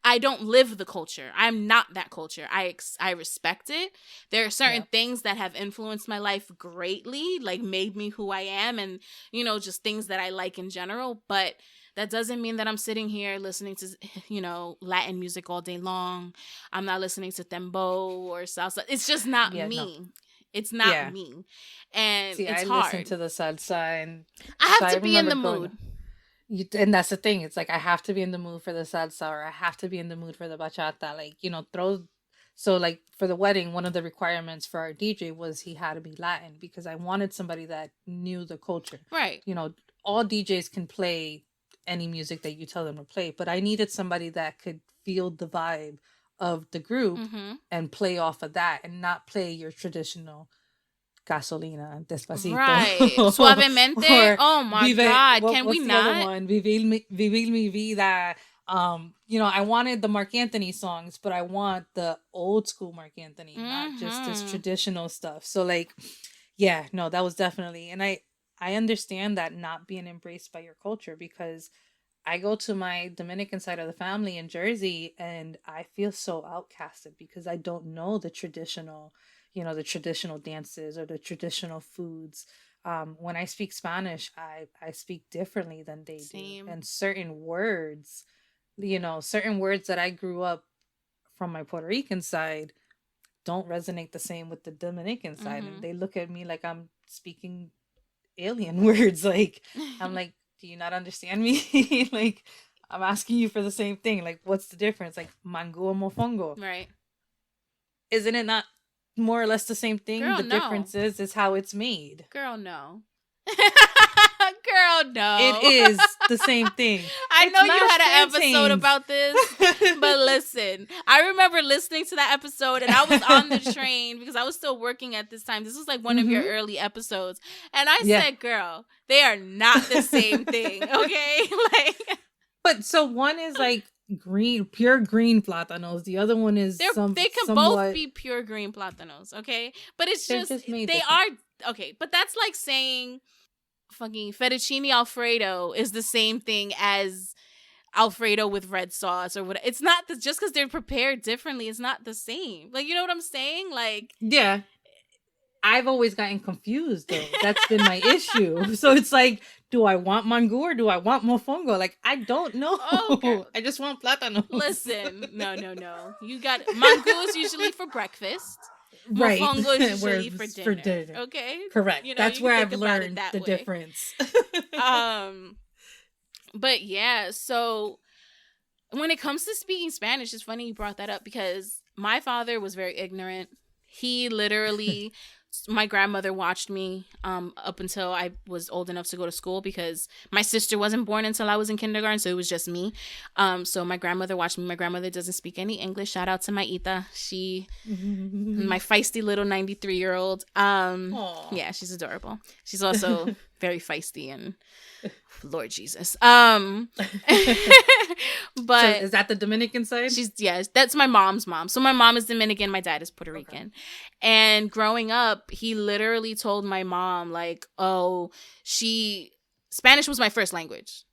I don't live the culture. I'm not that culture. I respect it. There are certain things that have influenced my life greatly, like made me who I am and, just things that I like in general. But that doesn't mean that I'm sitting here listening to, Latin music all day long. I'm not listening to dembow or salsa. It's just not me. No. It's not me. And it's hard. I listen to the salsa and I have to be in the mood. And that's the thing. It's like I have to be in the mood for the salsa, or I have to be in the mood for the bachata. Like, throw. So, like, for the wedding, one of the requirements for our DJ was he had to be Latin, because I wanted somebody that knew the culture. Right. All DJs can play any music that you tell them to play, but I needed somebody that could feel the vibe of the group and play off of that, and not play your traditional Gasolina, Despacito. Right. Suavemente. Oh my God. Can we not? Other one? Vivir mi vida. I wanted the Mark Anthony songs, but I want the old school Mark Anthony, not just this traditional stuff. So, like, yeah, no, that was definitely, and I understand that not being embraced by your culture, because I go to my Dominican side of the family in Jersey, and I feel so outcasted because I don't know the traditional dances or the traditional foods. When I speak Spanish, I speak differently than they do. And certain words that I grew up from my Puerto Rican side don't resonate the same with the Dominican side. And they look at me like I'm speaking alien words. Like, I'm like, do you not understand me? Like, I'm asking you for the same thing. Like, what's the difference? Like, mango or mofongo. Right. Isn't it not more or less the same thing? Girl, the no. difference is how it's made. Girl, no. Girl, no. It is the same thing. I know you had an episode about this, but listen, I remember listening to that episode, and I was on the train because I was still working at this time. This was like one of your early episodes, and I said, girl, they are not the same thing, okay? Like, but so one is like pure green plátanos. The other one is they can both be pure green plátanos, okay? But it's just they are okay. But that's like saying fucking fettuccine Alfredo is the same thing as Alfredo with red sauce or what. It's not just because they're prepared differently. It's not the same. Like, you know what I'm saying? Like, yeah. I've always gotten confused though. That's been my issue. So it's like, do I want mango or do I want mofongo? Like, I don't know. Okay. I just want plátano. Listen, no. You got mango is usually for breakfast. Right. Mofongo is usually for dinner. Okay. Correct. That's where I've learned the difference. But yeah, so when it comes to speaking Spanish, it's funny you brought that up because my father was very ignorant. He literally my grandmother watched me up until I was old enough to go to school because my sister wasn't born until I was in kindergarten, so it was just me. So my grandmother watched me. My grandmother doesn't speak any English. Shout out to my Ita. She, my feisty little 93-year-old. Yeah, she's adorable. She's also very feisty and Lord Jesus. But so is that the Dominican side? That's my mom's mom. So my mom is Dominican, my dad is Puerto Rican. And growing up, he literally told my mom, like, oh, Spanish was my first language.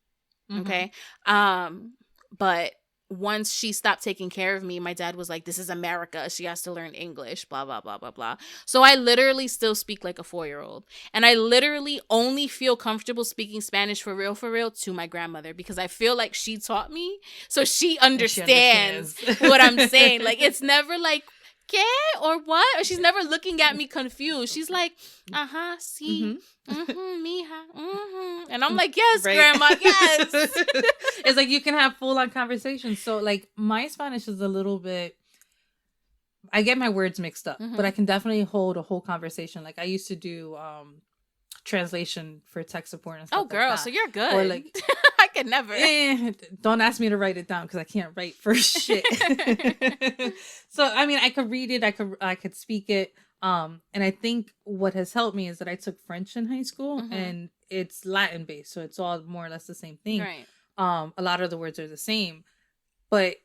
Okay. But once she stopped taking care of me, my dad was like, this is America. She has to learn English, blah, blah, blah, blah, blah. So I literally still speak like a 4-year-old. And I literally only feel comfortable speaking Spanish for real, to my grandmother because I feel like she taught me. So she understands what I'm saying. Like, it's never like, ¿qué? Or what? Or she's never looking at me confused. She's like, sí, mija, And I'm like, yes, grandma, yes. It's like you can have full-on conversations. So, like, my Spanish is a little bit, I get my words mixed up, but I can definitely hold a whole conversation. Like, I used to do translation for tech support and stuff. Oh, girl, like that. So you're good. Or like, I could never. Don't ask me to write it down because I can't write for shit. So, I mean, I could read it. I could speak it. And I think what has helped me is that I took French in high school and it's Latin based. So it's all more or less the same thing. Right. A lot of the words are the same, but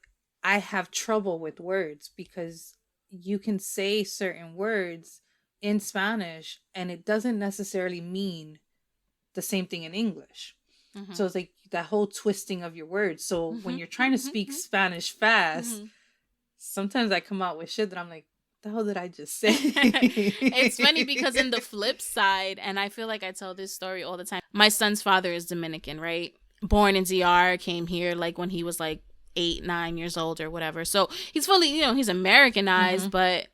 I have trouble with words because you can say certain words in Spanish and it doesn't necessarily mean the same thing in English. So it's like that whole twisting of your words. So when you're trying to speak Spanish fast, sometimes I come out with shit that I'm like, the hell did I just say? It's funny because in the flip side, and I feel like I tell this story all the time, my son's father is Dominican, right? Born in DR, came here like when he was like 8-9 years old or whatever. So he's fully, he's Americanized, but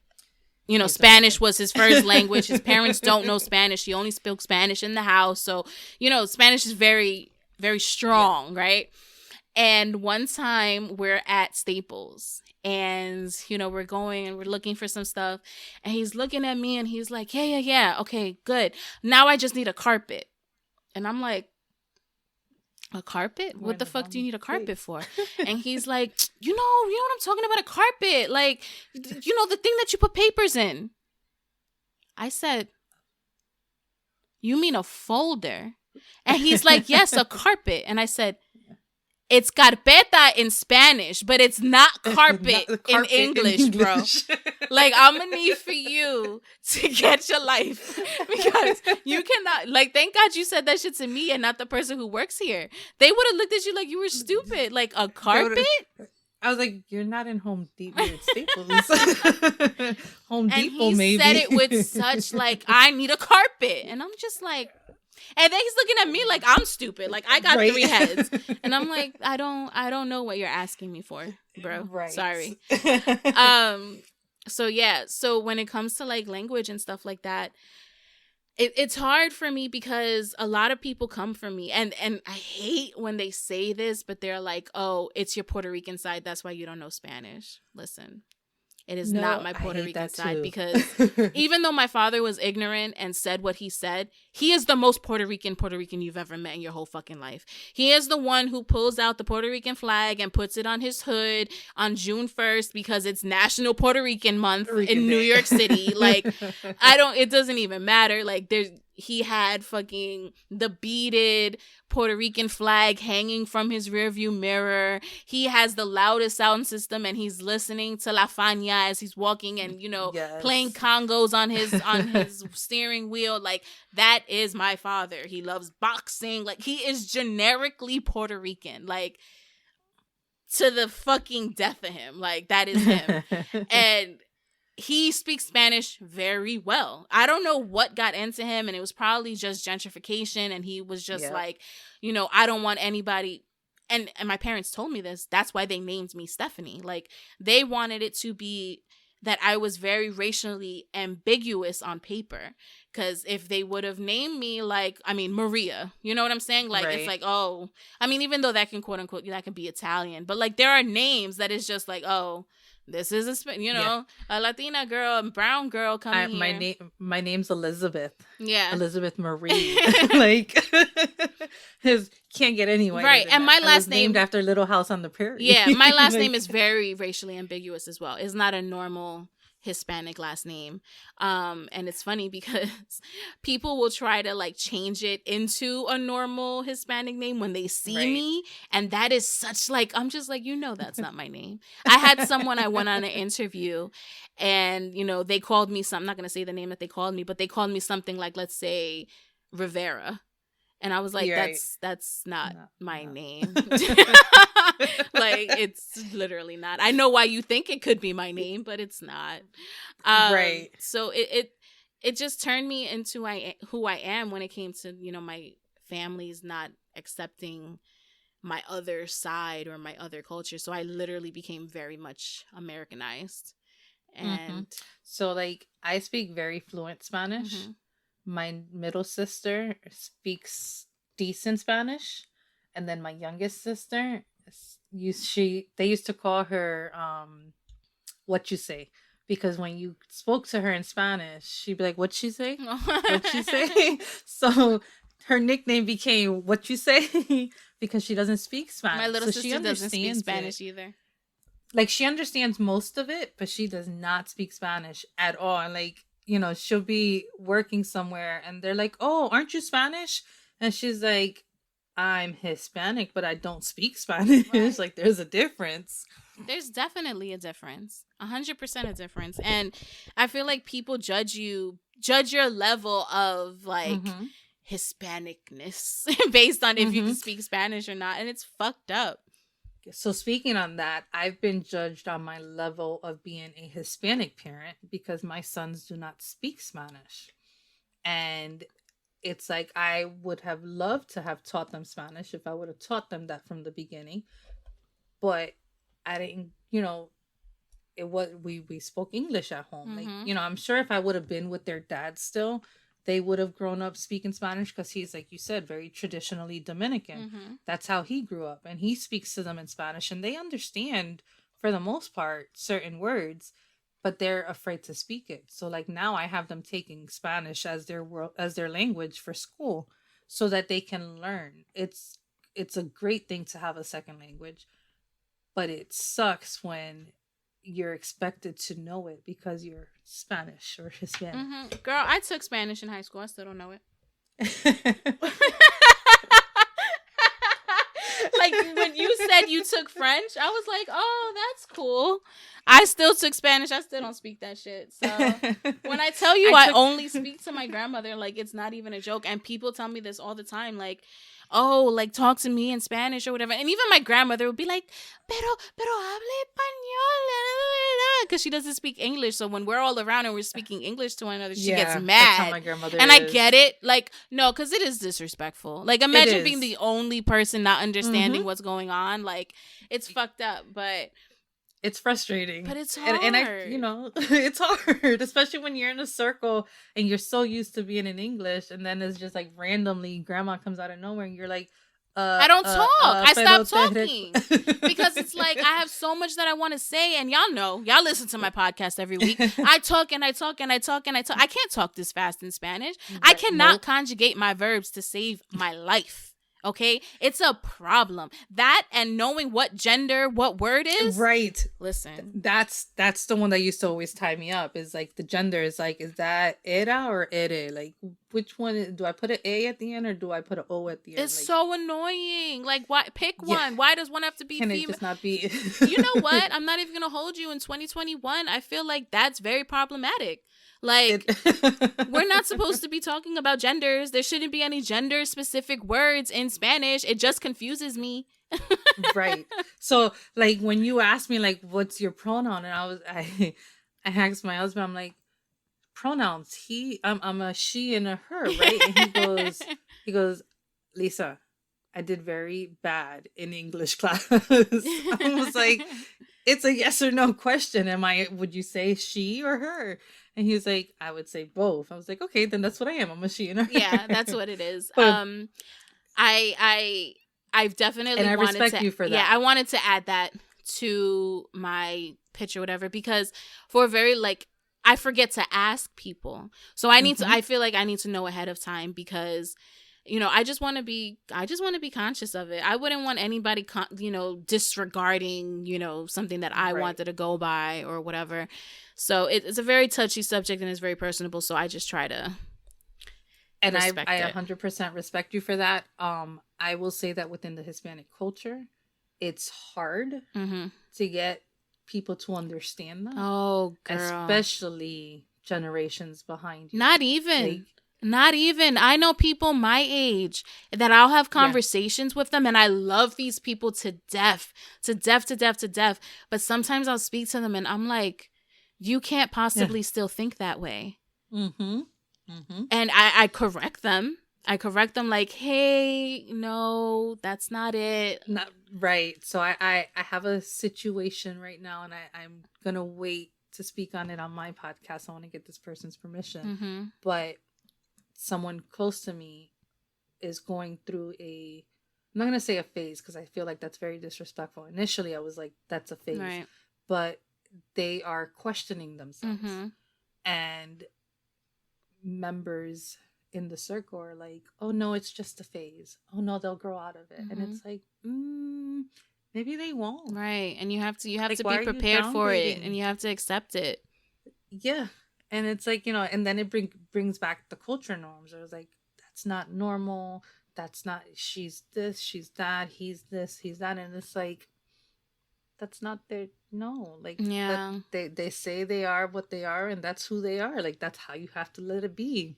Spanish was his first language. His parents don't know Spanish. He only spoke Spanish in the house. So, Spanish is very very strong, right? And one time we're at Staples and, you know, we're going and we're looking for some stuff. And he's looking at me and he's like, yeah. Okay, good. Now I just need a carpet. And I'm like, a carpet? What the fuck do you need a carpet for? And he's like, you know what I'm talking about? A carpet. Like, you know, the thing that you put papers in. I said, you mean a folder? And he's like, yes, a carpet. And I said, it's carpeta in Spanish, but it's not carpet, in English, bro. Like, I'm gonna need for you to get your life because you cannot, like, thank God you said that shit to me and not the person who works here. They would have looked at you like you were stupid. Like, a carpet? I was like, you're not in Home Depot, you're at Staples. Home Depot, maybe. And he said it with such, like, I need a carpet. And I'm just like, and then he's looking at me like I'm stupid. Like, I got 3 heads. And I'm like, I don't know what you're asking me for, bro. Right. Sorry. So yeah. So when it comes to like language and stuff like that, it's hard for me because a lot of people come from me and I hate when they say this, but they're like, oh, it's your Puerto Rican side. That's why you don't know Spanish. Listen. It is not my Puerto Rican side because even though my father was ignorant and said what he said, he is the most Puerto Rican you've ever met in your whole fucking life. He is the one who pulls out the Puerto Rican flag and puts it on his hood on June 1st because it's National Puerto Rican Month in New York City. Like, it doesn't even matter. Like, he had fucking the beaded Puerto Rican flag hanging from his rearview mirror. He has the loudest sound system and he's listening to La Fania as he's walking and, you know, playing congos on his steering wheel. Like, that is my father. He loves boxing. Like, he is generically Puerto Rican. Like, to the fucking death of him. Like, that is him. And he speaks Spanish very well. I don't know what got into him, and it was probably just gentrification, and he was just like, you know, I don't want anybody. And my parents told me this. That's why they named me Stephanie. Like, they wanted it to be that I was very racially ambiguous on paper. Because if they would have named me, like, I mean, Maria, you know what I'm saying? Like, It's like, oh, I mean, even though that can, quote unquote, that can be Italian. But, like, there are names that is just like, oh, this is a Latina girl, a brown girl coming here. My name's Elizabeth. Yeah. Elizabeth Marie. Like, can't get any whiter. Right. And my last name named after Little House on the Prairie. Yeah, my last name is very racially ambiguous as well. It's not a normal Hispanic last name. And it's funny because people will try to like change it into a normal Hispanic name when they see me. And that is such like, I'm just like, you know, that's not my name. I had someone I went on an interview and, you know, they called me I'm not going to say the name that they called me, but they called me something like, let's say Rivera. And I was like, that's not my name. Like, it's literally not. I know why you think it could be my name, but it's not. Right. So it just turned me into who I am when it came to, you know, my family's not accepting my other side or my other culture. So I literally became very much Americanized. And so like I speak very fluent Spanish. Mm-hmm. My middle sister speaks decent Spanish, and then my youngest sister, they used to call her what you say, because when you spoke to her in Spanish, she'd be like, "What'd she say? What'd she say?" So her nickname became "What you say," because she doesn't speak Spanish. My little sister doesn't speak Spanish either. Like, she understands most of it, but she does not speak Spanish at all. And like, you know, she'll be working somewhere and they're like, "Oh, aren't you Spanish?" And she's like, "I'm Hispanic, but I don't speak Spanish." Right. Like, there's a difference. There's definitely a difference. 100% a difference. And I feel like people judge your level of like Hispanicness based on if you can speak Spanish or not. And it's fucked up. So speaking on that, I've been judged on my level of being a Hispanic parent because my sons do not speak Spanish. And it's like, I would have loved to have taught them Spanish if I would have taught them that from the beginning. But I didn't, you know, we spoke English at home. Like, you know, I'm sure if I would have been with their dad still, they would have grown up speaking Spanish because he's, like you said, very traditionally Dominican. That's how he grew up. And he speaks to them in Spanish and they understand, for the most part, certain words, but they're afraid to speak it. So like now I have them taking Spanish as their language for school so that they can learn. It's a great thing to have a second language, but it sucks when you're expected to know it because you're Spanish or Hispanic. Girl, I took Spanish in high school. I still don't know it. Like when you said you took French, I was like, oh, that's cool. I still took Spanish. I still don't speak that shit. So when I tell you I only speak to my grandmother, like it's not even a joke. And people tell me this all the time, like, oh, like talk to me in Spanish or whatever. And even my grandmother would be like, pero hable español, because she doesn't speak English. So when we're all around and we're speaking English to one another, she gets mad. That's how my grandmother is. I get it. Like, no, because it is disrespectful. Like, imagine being the only person not understanding what's going on. Like, it's fucked up, but it's frustrating. But it's hard. And I, it's hard, especially when you're in a circle and you're so used to being in English, and then it's just like randomly grandma comes out of nowhere and you're like, I don't talk. I stopped talking because it's like I have so much that I want to say, and y'all listen to my podcast every week. I talk and I talk and I talk and I talk. I can't talk this fast in Spanish. I cannot conjugate my verbs to save my life. Okay, it's a problem. That and knowing what gender, what word is. Right. Listen, that's the one that used to always tie me up. Is like the gender is like, is that era or ere? Like, which one do I put an A at the end or do I put an O at the end? It's like, so annoying. Like, why pick one? Why does one have to be female? Can it just not be? You know what? I'm not even gonna hold you. In 2021, I feel like that's very problematic. Like, we're not supposed to be talking about genders. There shouldn't be any gender-specific words in Spanish. It just confuses me. Right. So, like, when you asked me, like, what's your pronoun? And I asked my husband, I'm like, pronouns. I'm a she and a her, right? And he goes, Lisa, I did very bad in English class. I was like, it's a yes or no question. Would you say she or her? And he was like, I would say both. I was like, okay, then that's what I am. I'm a she and a her. Yeah, that's what it is. But, I've definitely and I respect you for that. Yeah, I wanted to add that to my pitch or whatever, because for very I forget to ask people. So I need to, I feel like I need to know ahead of time because, I just want to be conscious of it. I wouldn't want anybody, disregarding, something that I wanted to go by or whatever. So it's a very touchy subject and it's very personable. So I just try to. And I 100% respect you for that. I will say that within the Hispanic culture, it's hard to get people to understand them. Oh, girl. Especially generations behind you. Not even. I know people my age that I'll have conversations with them and I love these people to death. But sometimes I'll speak to them and I'm like, you can't possibly still think that way. And I correct them. Like, hey, no, that's not it. Not right. So I have a situation right now and I'm going to wait to speak on it on my podcast. I want to get this person's permission. But someone close to me is going through I'm not going to say a phase because I feel like that's very disrespectful. Initially, I was like, that's a phase. Right. But they are questioning themselves. And members in the circle are like, oh no, it's just a phase. Oh no, they'll grow out of it. And it's like, maybe they won't. Right. And you have to be prepared for it and you have to accept it. Yeah. And it's like, and then it brings back the culture norms. I was like, that's not normal. That's not, she's this, she's that, he's this, he's that. And it's like, that's not their, no. Like, they say they are what they are and that's who they are. Like, that's how you have to let it be.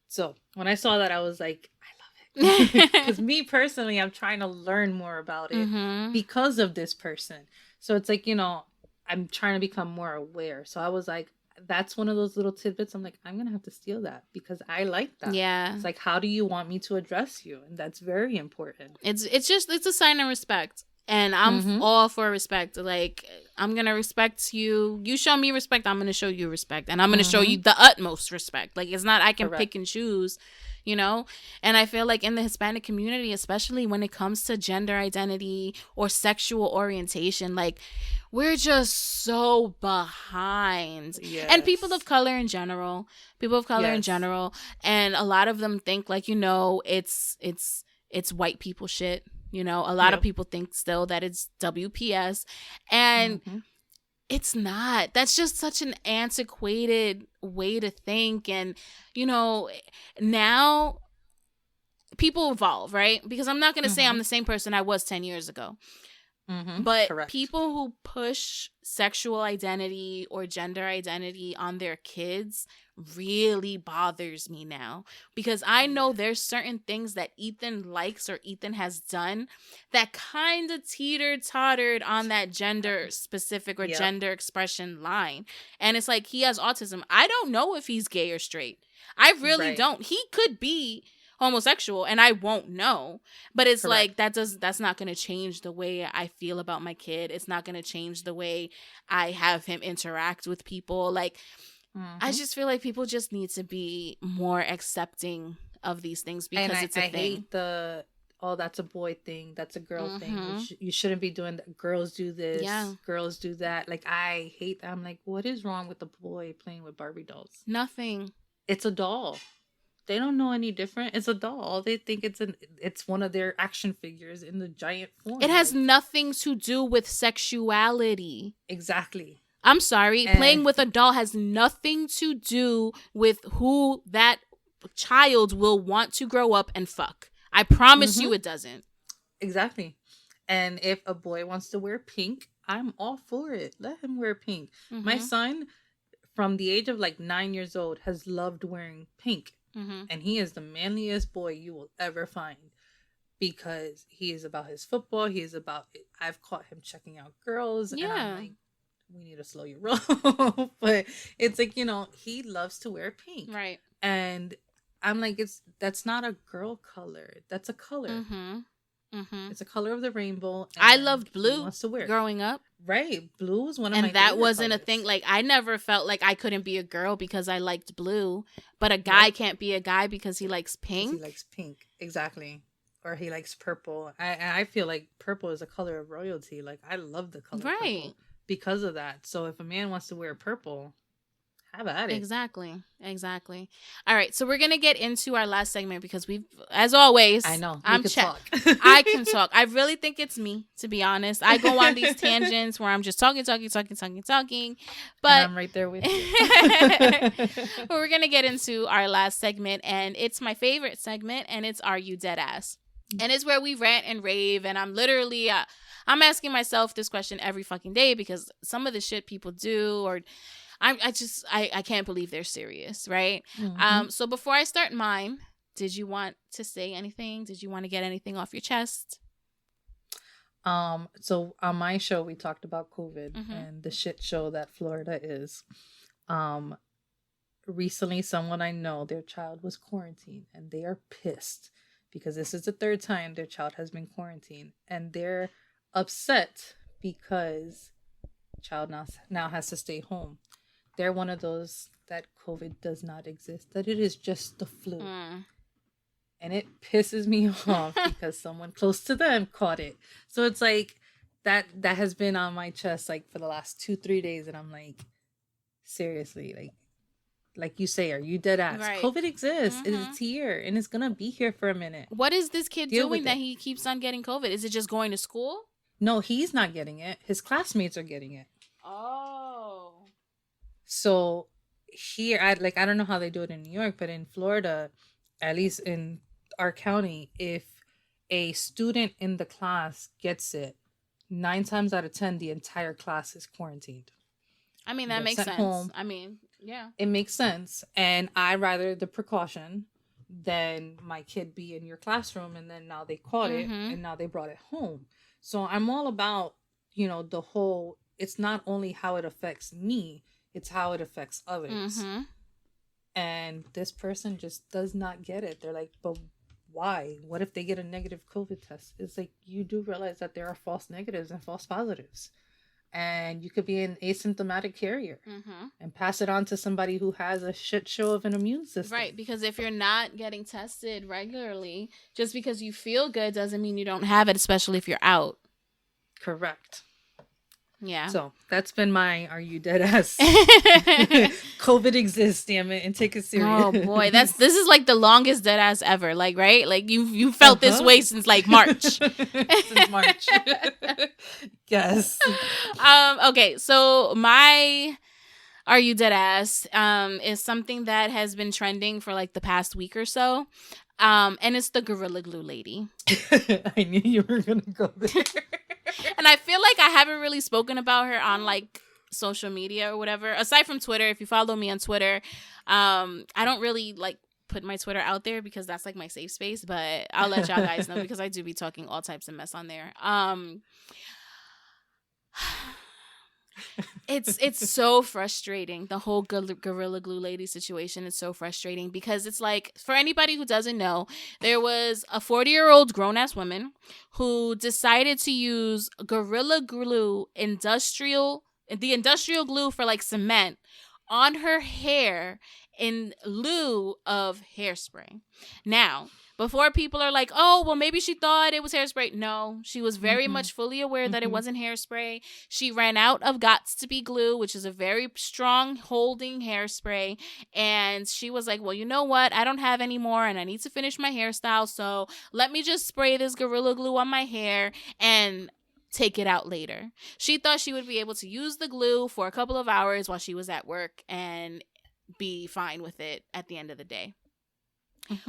So when I saw that, I was like, I love it. Because me personally, I'm trying to learn more about it because of this person. So it's like, I'm trying to become more aware. So I was like, that's one of those little tidbits. I'm like, I'm going to have to steal that because I like that. Yeah. It's like, how do you want me to address you? And that's very important. It's a sign of respect. And I'm Mm-hmm. all for respect. Like, I'm going to respect you. You show me respect, I'm going to show you respect. And I'm going to show Mm-hmm. you the utmost respect. Like, it's not I can Correct. pick and choose, you know? And I feel like in the Hispanic community, especially when it comes to gender identity or sexual orientation, like, we're just so behind. And people of Yes. color in general, people of color in Yes. general, and a lot of them think like, it's white people shit. You know, a lot of Yep. people think still that it's WPS, and Mm-hmm. it's not. That's just such an antiquated way to think. And, you know, now people evolve, right? Because I'm not going to say Mm-hmm. I'm the same person I was 10 years ago. Mm-hmm. But Correct. people who push sexual identity or gender identity on their kids really bothers me now, because I know Yeah. there's certain things that Ethan likes or Ethan has done that kind of teeter-tottered on that gender specific or Yep. gender expression line. And it's like, he has autism. I don't know if he's gay or straight. I really Right. don't. He could be homosexual and I won't know. But it's like, Correct. that's not going to change the way I feel about my kid. It's not going to change the way I have him interact with people. Like, I Mm-hmm. just feel like people just need to be more accepting of these things And because it's a I thing. hate the, oh, that's a boy thing, that's a girl thing. Mhm. You shouldn't be doing that. Girls do Yeah. this, girls do that. Like, I hate that. I'm like, what is wrong with the boy playing with Barbie dolls? Nothing. It's a doll. They don't know any different. It's a doll. All they think it's one of their action figures in the giant It form. has Like, nothing to do with sexuality. exactly. I'm sorry. And Playing with a doll has nothing to do with who that child will want to grow up and fuck. I promise mm-hmm, you it doesn't. exactly. And if a boy wants to wear pink, I'm all for it. Let him wear pink. My Mhm. son, from the age of like 9 years old, has loved wearing pink. Mhm. And he is the manliest boy you will ever find, because he is about his football. He is about, I've caught him checking out girls, and I'm Yeah. like, we need to slow your roll. But it's like, he loves to wear pink. Right. And I'm like, that's not a girl color. That's a color. Mhm. Mhm. It's a color of the rainbow, I and loved he blue wants to wear it. growing up. Right. Blue is one of my And that favorite wasn't a thing. colors. Like, I never felt like I couldn't be a girl because I liked blue, but a guy Yep. can't be a guy because he likes Because he pink. likes pink. Exactly. Or he likes purple. I feel like purple is a color of royalty. Like, I love the color Right. purple because of that. So if a man wants to wear purple, have at it. Exactly. Exactly. All right. So we're going to get into our last segment because as always, I know. We I'm could chat. talk. I can talk. I really think it's me, to be honest. I go on these tangents where I'm just talking. And But I'm right there with you. we're going to get into our last segment, and it's my favorite segment, and it's Are You Dead Ass? And it's where we rant and rave, and I'm literally I'm asking myself this question every fucking day because some of the shit people do, or I can't believe they're serious, right? Mhm. So before I start mine, did you want to say anything? Did you want to get anything off your chest? So on my show we talked about COVID Mhm. and the shit show that Florida is. Um Recently someone I know, their child was quarantined, and they are pissed because this is the third time their child has been quarantined, and they're upset because child now has to stay home. They're one of those that COVID does not exist, that it is just the flu. Mm. And it pisses me off because someone close to them caught it. So it's like that has been on my chest like for the last 2-3 days, and I'm like, seriously, like you say, are you dead ass? Right. COVID exists. Mhm. It's here, and it's gonna be here for a minute. What is this kid Deal doing with that it. he keeps on getting COVID? Is it just going to school? No, he's not getting it. His classmates are getting it. Oh. So here, I don't know how they do it in New York, but in Florida, at least in our county, if a student in the class gets it, 9 times out of 10, the entire class is quarantined. I mean, that They're makes sent sense. home. I mean, yeah. It makes sense, and I rather the precaution than my kid be in your classroom and then now they caught it Mhm. and now they brought it home. So I'm all about, the whole, it's not only how it affects me, it's how it affects others. Mhm. And this person just does not get it. They're like, but why? What if they get a negative COVID test? It's like, you do realize that there are false negatives and false positives. And you could be an asymptomatic carrier and pass it on to somebody who has a shit show of an immune system. Right, because if you're not getting tested regularly, just because you feel good doesn't mean you don't have it, especially if you're out. Correct. Yeah. So that's been my "Are you dead ass?" COVID exists, damn it, and take it serious. Oh boy, this is like the longest dead ass ever. Like, right? Like you felt this way since like March. Since March. Yes. Okay, so my "Are you dead ass?" is something that has been trending for like the past week or so. And it's the Gorilla Glue lady. I knew you were gonna go there. And I feel like I haven't really spoken about her on like social media or whatever. Aside from Twitter, if you follow me on Twitter, I don't really like put my Twitter out there because that's like my safe space. But I'll let y'all guys know because I do be talking all types of mess on there. It's so frustrating. The whole Gorilla Glue lady situation is so frustrating because it's like, for anybody who doesn't know, there was a 40-year-old grown-ass woman who decided to use Gorilla Glue industrial glue for like cement on her hair in lieu of hairspray. Now, before people are like, oh, well, maybe she thought it was hairspray. No, she was very much fully aware that it wasn't hairspray. She ran out of Gots to Be glue, which is a very strong holding hairspray. And she was like, well, you know what? I don't have any more and I need to finish my hairstyle. So let me just spray this Gorilla Glue on my hair and take it out later. She thought she would be able to use the glue for a couple of hours while she was at work and be fine with it at the end of the day.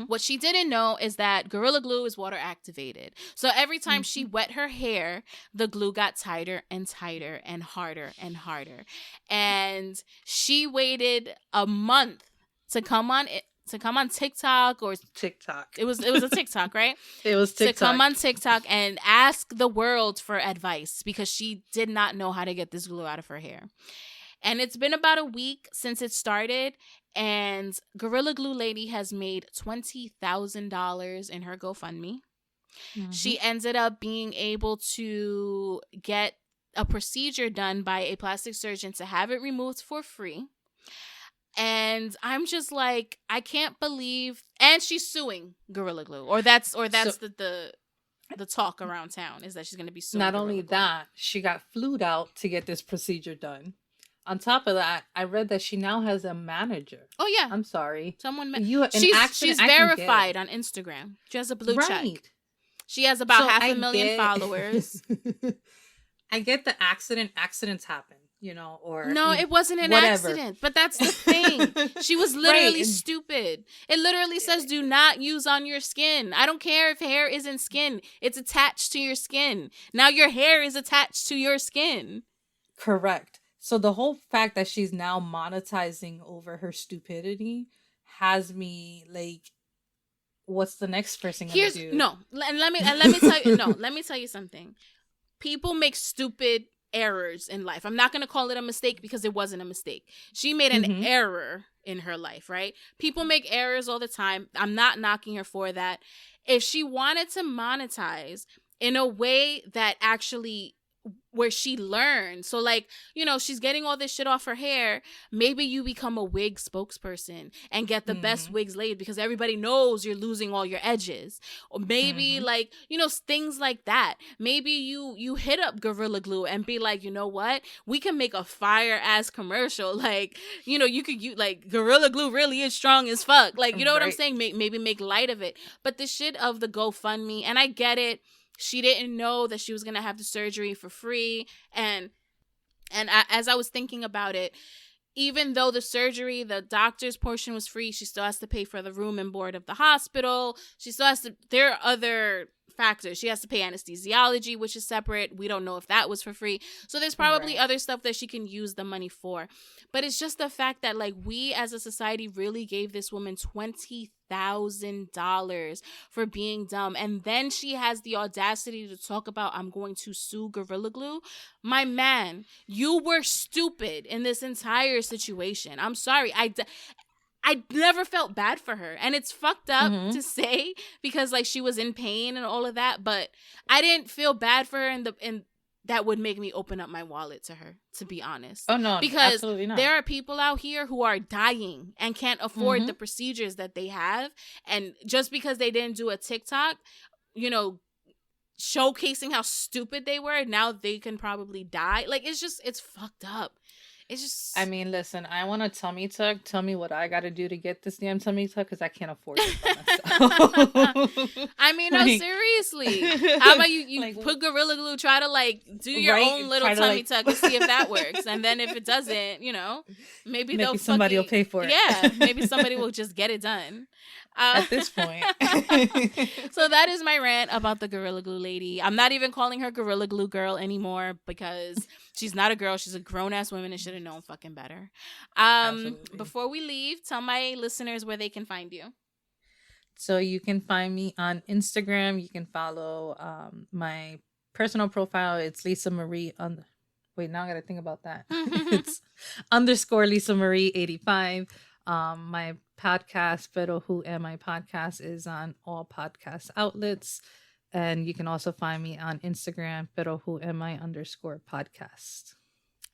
What she didn't know is that Gorilla Glue is water activated. So every time she wet her hair, the glue got tighter and tighter and harder and harder. And she waited a month to come on TikTok or TikTok. It was a TikTok, right? It was TikTok. To come on TikTok and ask the world for advice because she did not know how to get this glue out of her hair. And it's been about a week since it started, and Gorilla Glue lady has made $20,000 in her GoFundMe. She ended up being able to get a procedure done by a plastic surgeon to have it removed for free. And I'm just like, I can't believe, and she's suing Gorilla Glue, or that's the talk around town is that she's going to be suing. Not Gorilla only Glue. that, she got flued out to get this procedure done. On top of that, I read that she now has a manager. Oh yeah, I'm sorry. She's verified on Instagram. She has a blue check. She has about 500,000 followers. I get the accidents happen, or no, it wasn't an accident. But that's the thing. She was literally stupid. It literally says do not use on your skin. I don't care if hair isn't skin. It's attached to your skin. Now your hair is attached to your skin. Correct. So the whole fact that she's now monetizing over her stupidity has me like, what's the next person gonna do? No, and let me tell you. No, let me tell you something. People make stupid errors in life. I'm not gonna call it a mistake because it wasn't a mistake. She made an error in her life, right? People make errors all the time. I'm not knocking her for that. If she wanted to monetize in a way that actually where she learned. So like, she's getting all this shit off her hair. Maybe you become a wig spokesperson and get the best wigs laid because everybody knows you're losing all your edges. Or maybe like, things like that. Maybe you hit up Gorilla Glue and be like, you know what? We can make a fire ass commercial. Like, you could use like Gorilla Glue really is strong as fuck. Like, you know what I'm saying? Maybe make light of it. But the shit of the GoFundMe, and I get it. She didn't know that she was going to have the surgery for free. And as I was thinking about it, even though the surgery, the doctor's portion was free, she still has to pay for the room and board of the hospital. She still has to, there are other factors. She has to pay anesthesiology, which is separate. We don't know if that was for free. So there's probably other stuff that she can use the money for. But it's just the fact that like we as a society really gave this woman $20,000 for being dumb. And then she has the audacity to talk about, I'm going to sue Gorilla Glue. My man, you were stupid in this entire situation. I'm sorry. I never felt bad for her. And it's fucked up Mm-hmm. to say because like she was in pain and all of that, but I didn't feel bad for her in that would make me open up my wallet to her, to be honest. Oh no, because absolutely not. there are people out here who are dying and can't afford Mm-hmm. the procedures that they have, and just because they didn't do a TikTok, you know, showcasing how stupid they were, now they can probably die. Like it's fucked up. It's just, I mean, listen, I want a tummy tuck. Tell me what I got to do to get this damn tummy tuck because I can't afford it by myself. I mean, no, seriously. How about you like, put Gorilla Glue, try to like do your own little tummy tuck and see if that works. And then if it doesn't, you know, maybe somebody will pay for it. Yeah, maybe somebody will just get it done. At this point. So that is my rant about the Gorilla Glue lady. I'm not even calling her Gorilla Glue girl anymore because she's not a girl. She's a grown-ass woman and should have known fucking better. Before we leave, tell my listeners where they can find you. So you can find me on Instagram. You can follow my personal profile. It's Lisa Marie wait, now I gotta think about that. It's _ Lisa Marie 85. My podcast, Pero Who Am I podcast, is on all podcast outlets. And you can also find me on Instagram, Pero Who Am I _podcast.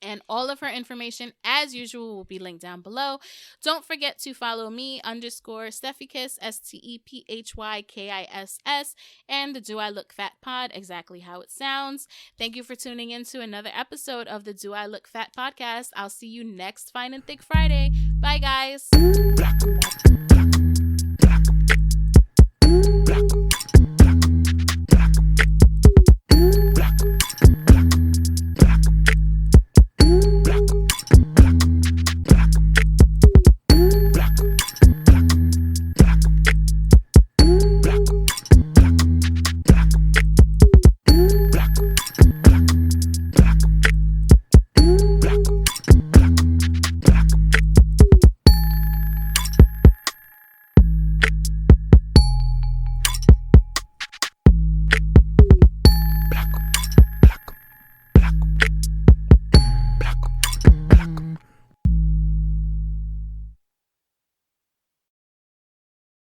And all of her information, as usual, will be linked down below. Don't forget to follow me _StephyKiss, STEPHYKISS, and the Do I Look Fat Pod, exactly how it sounds. Thank you for tuning in to another episode of the Do I Look Fat podcast. I'll see you next Fine and Thick Friday. Bye, guys.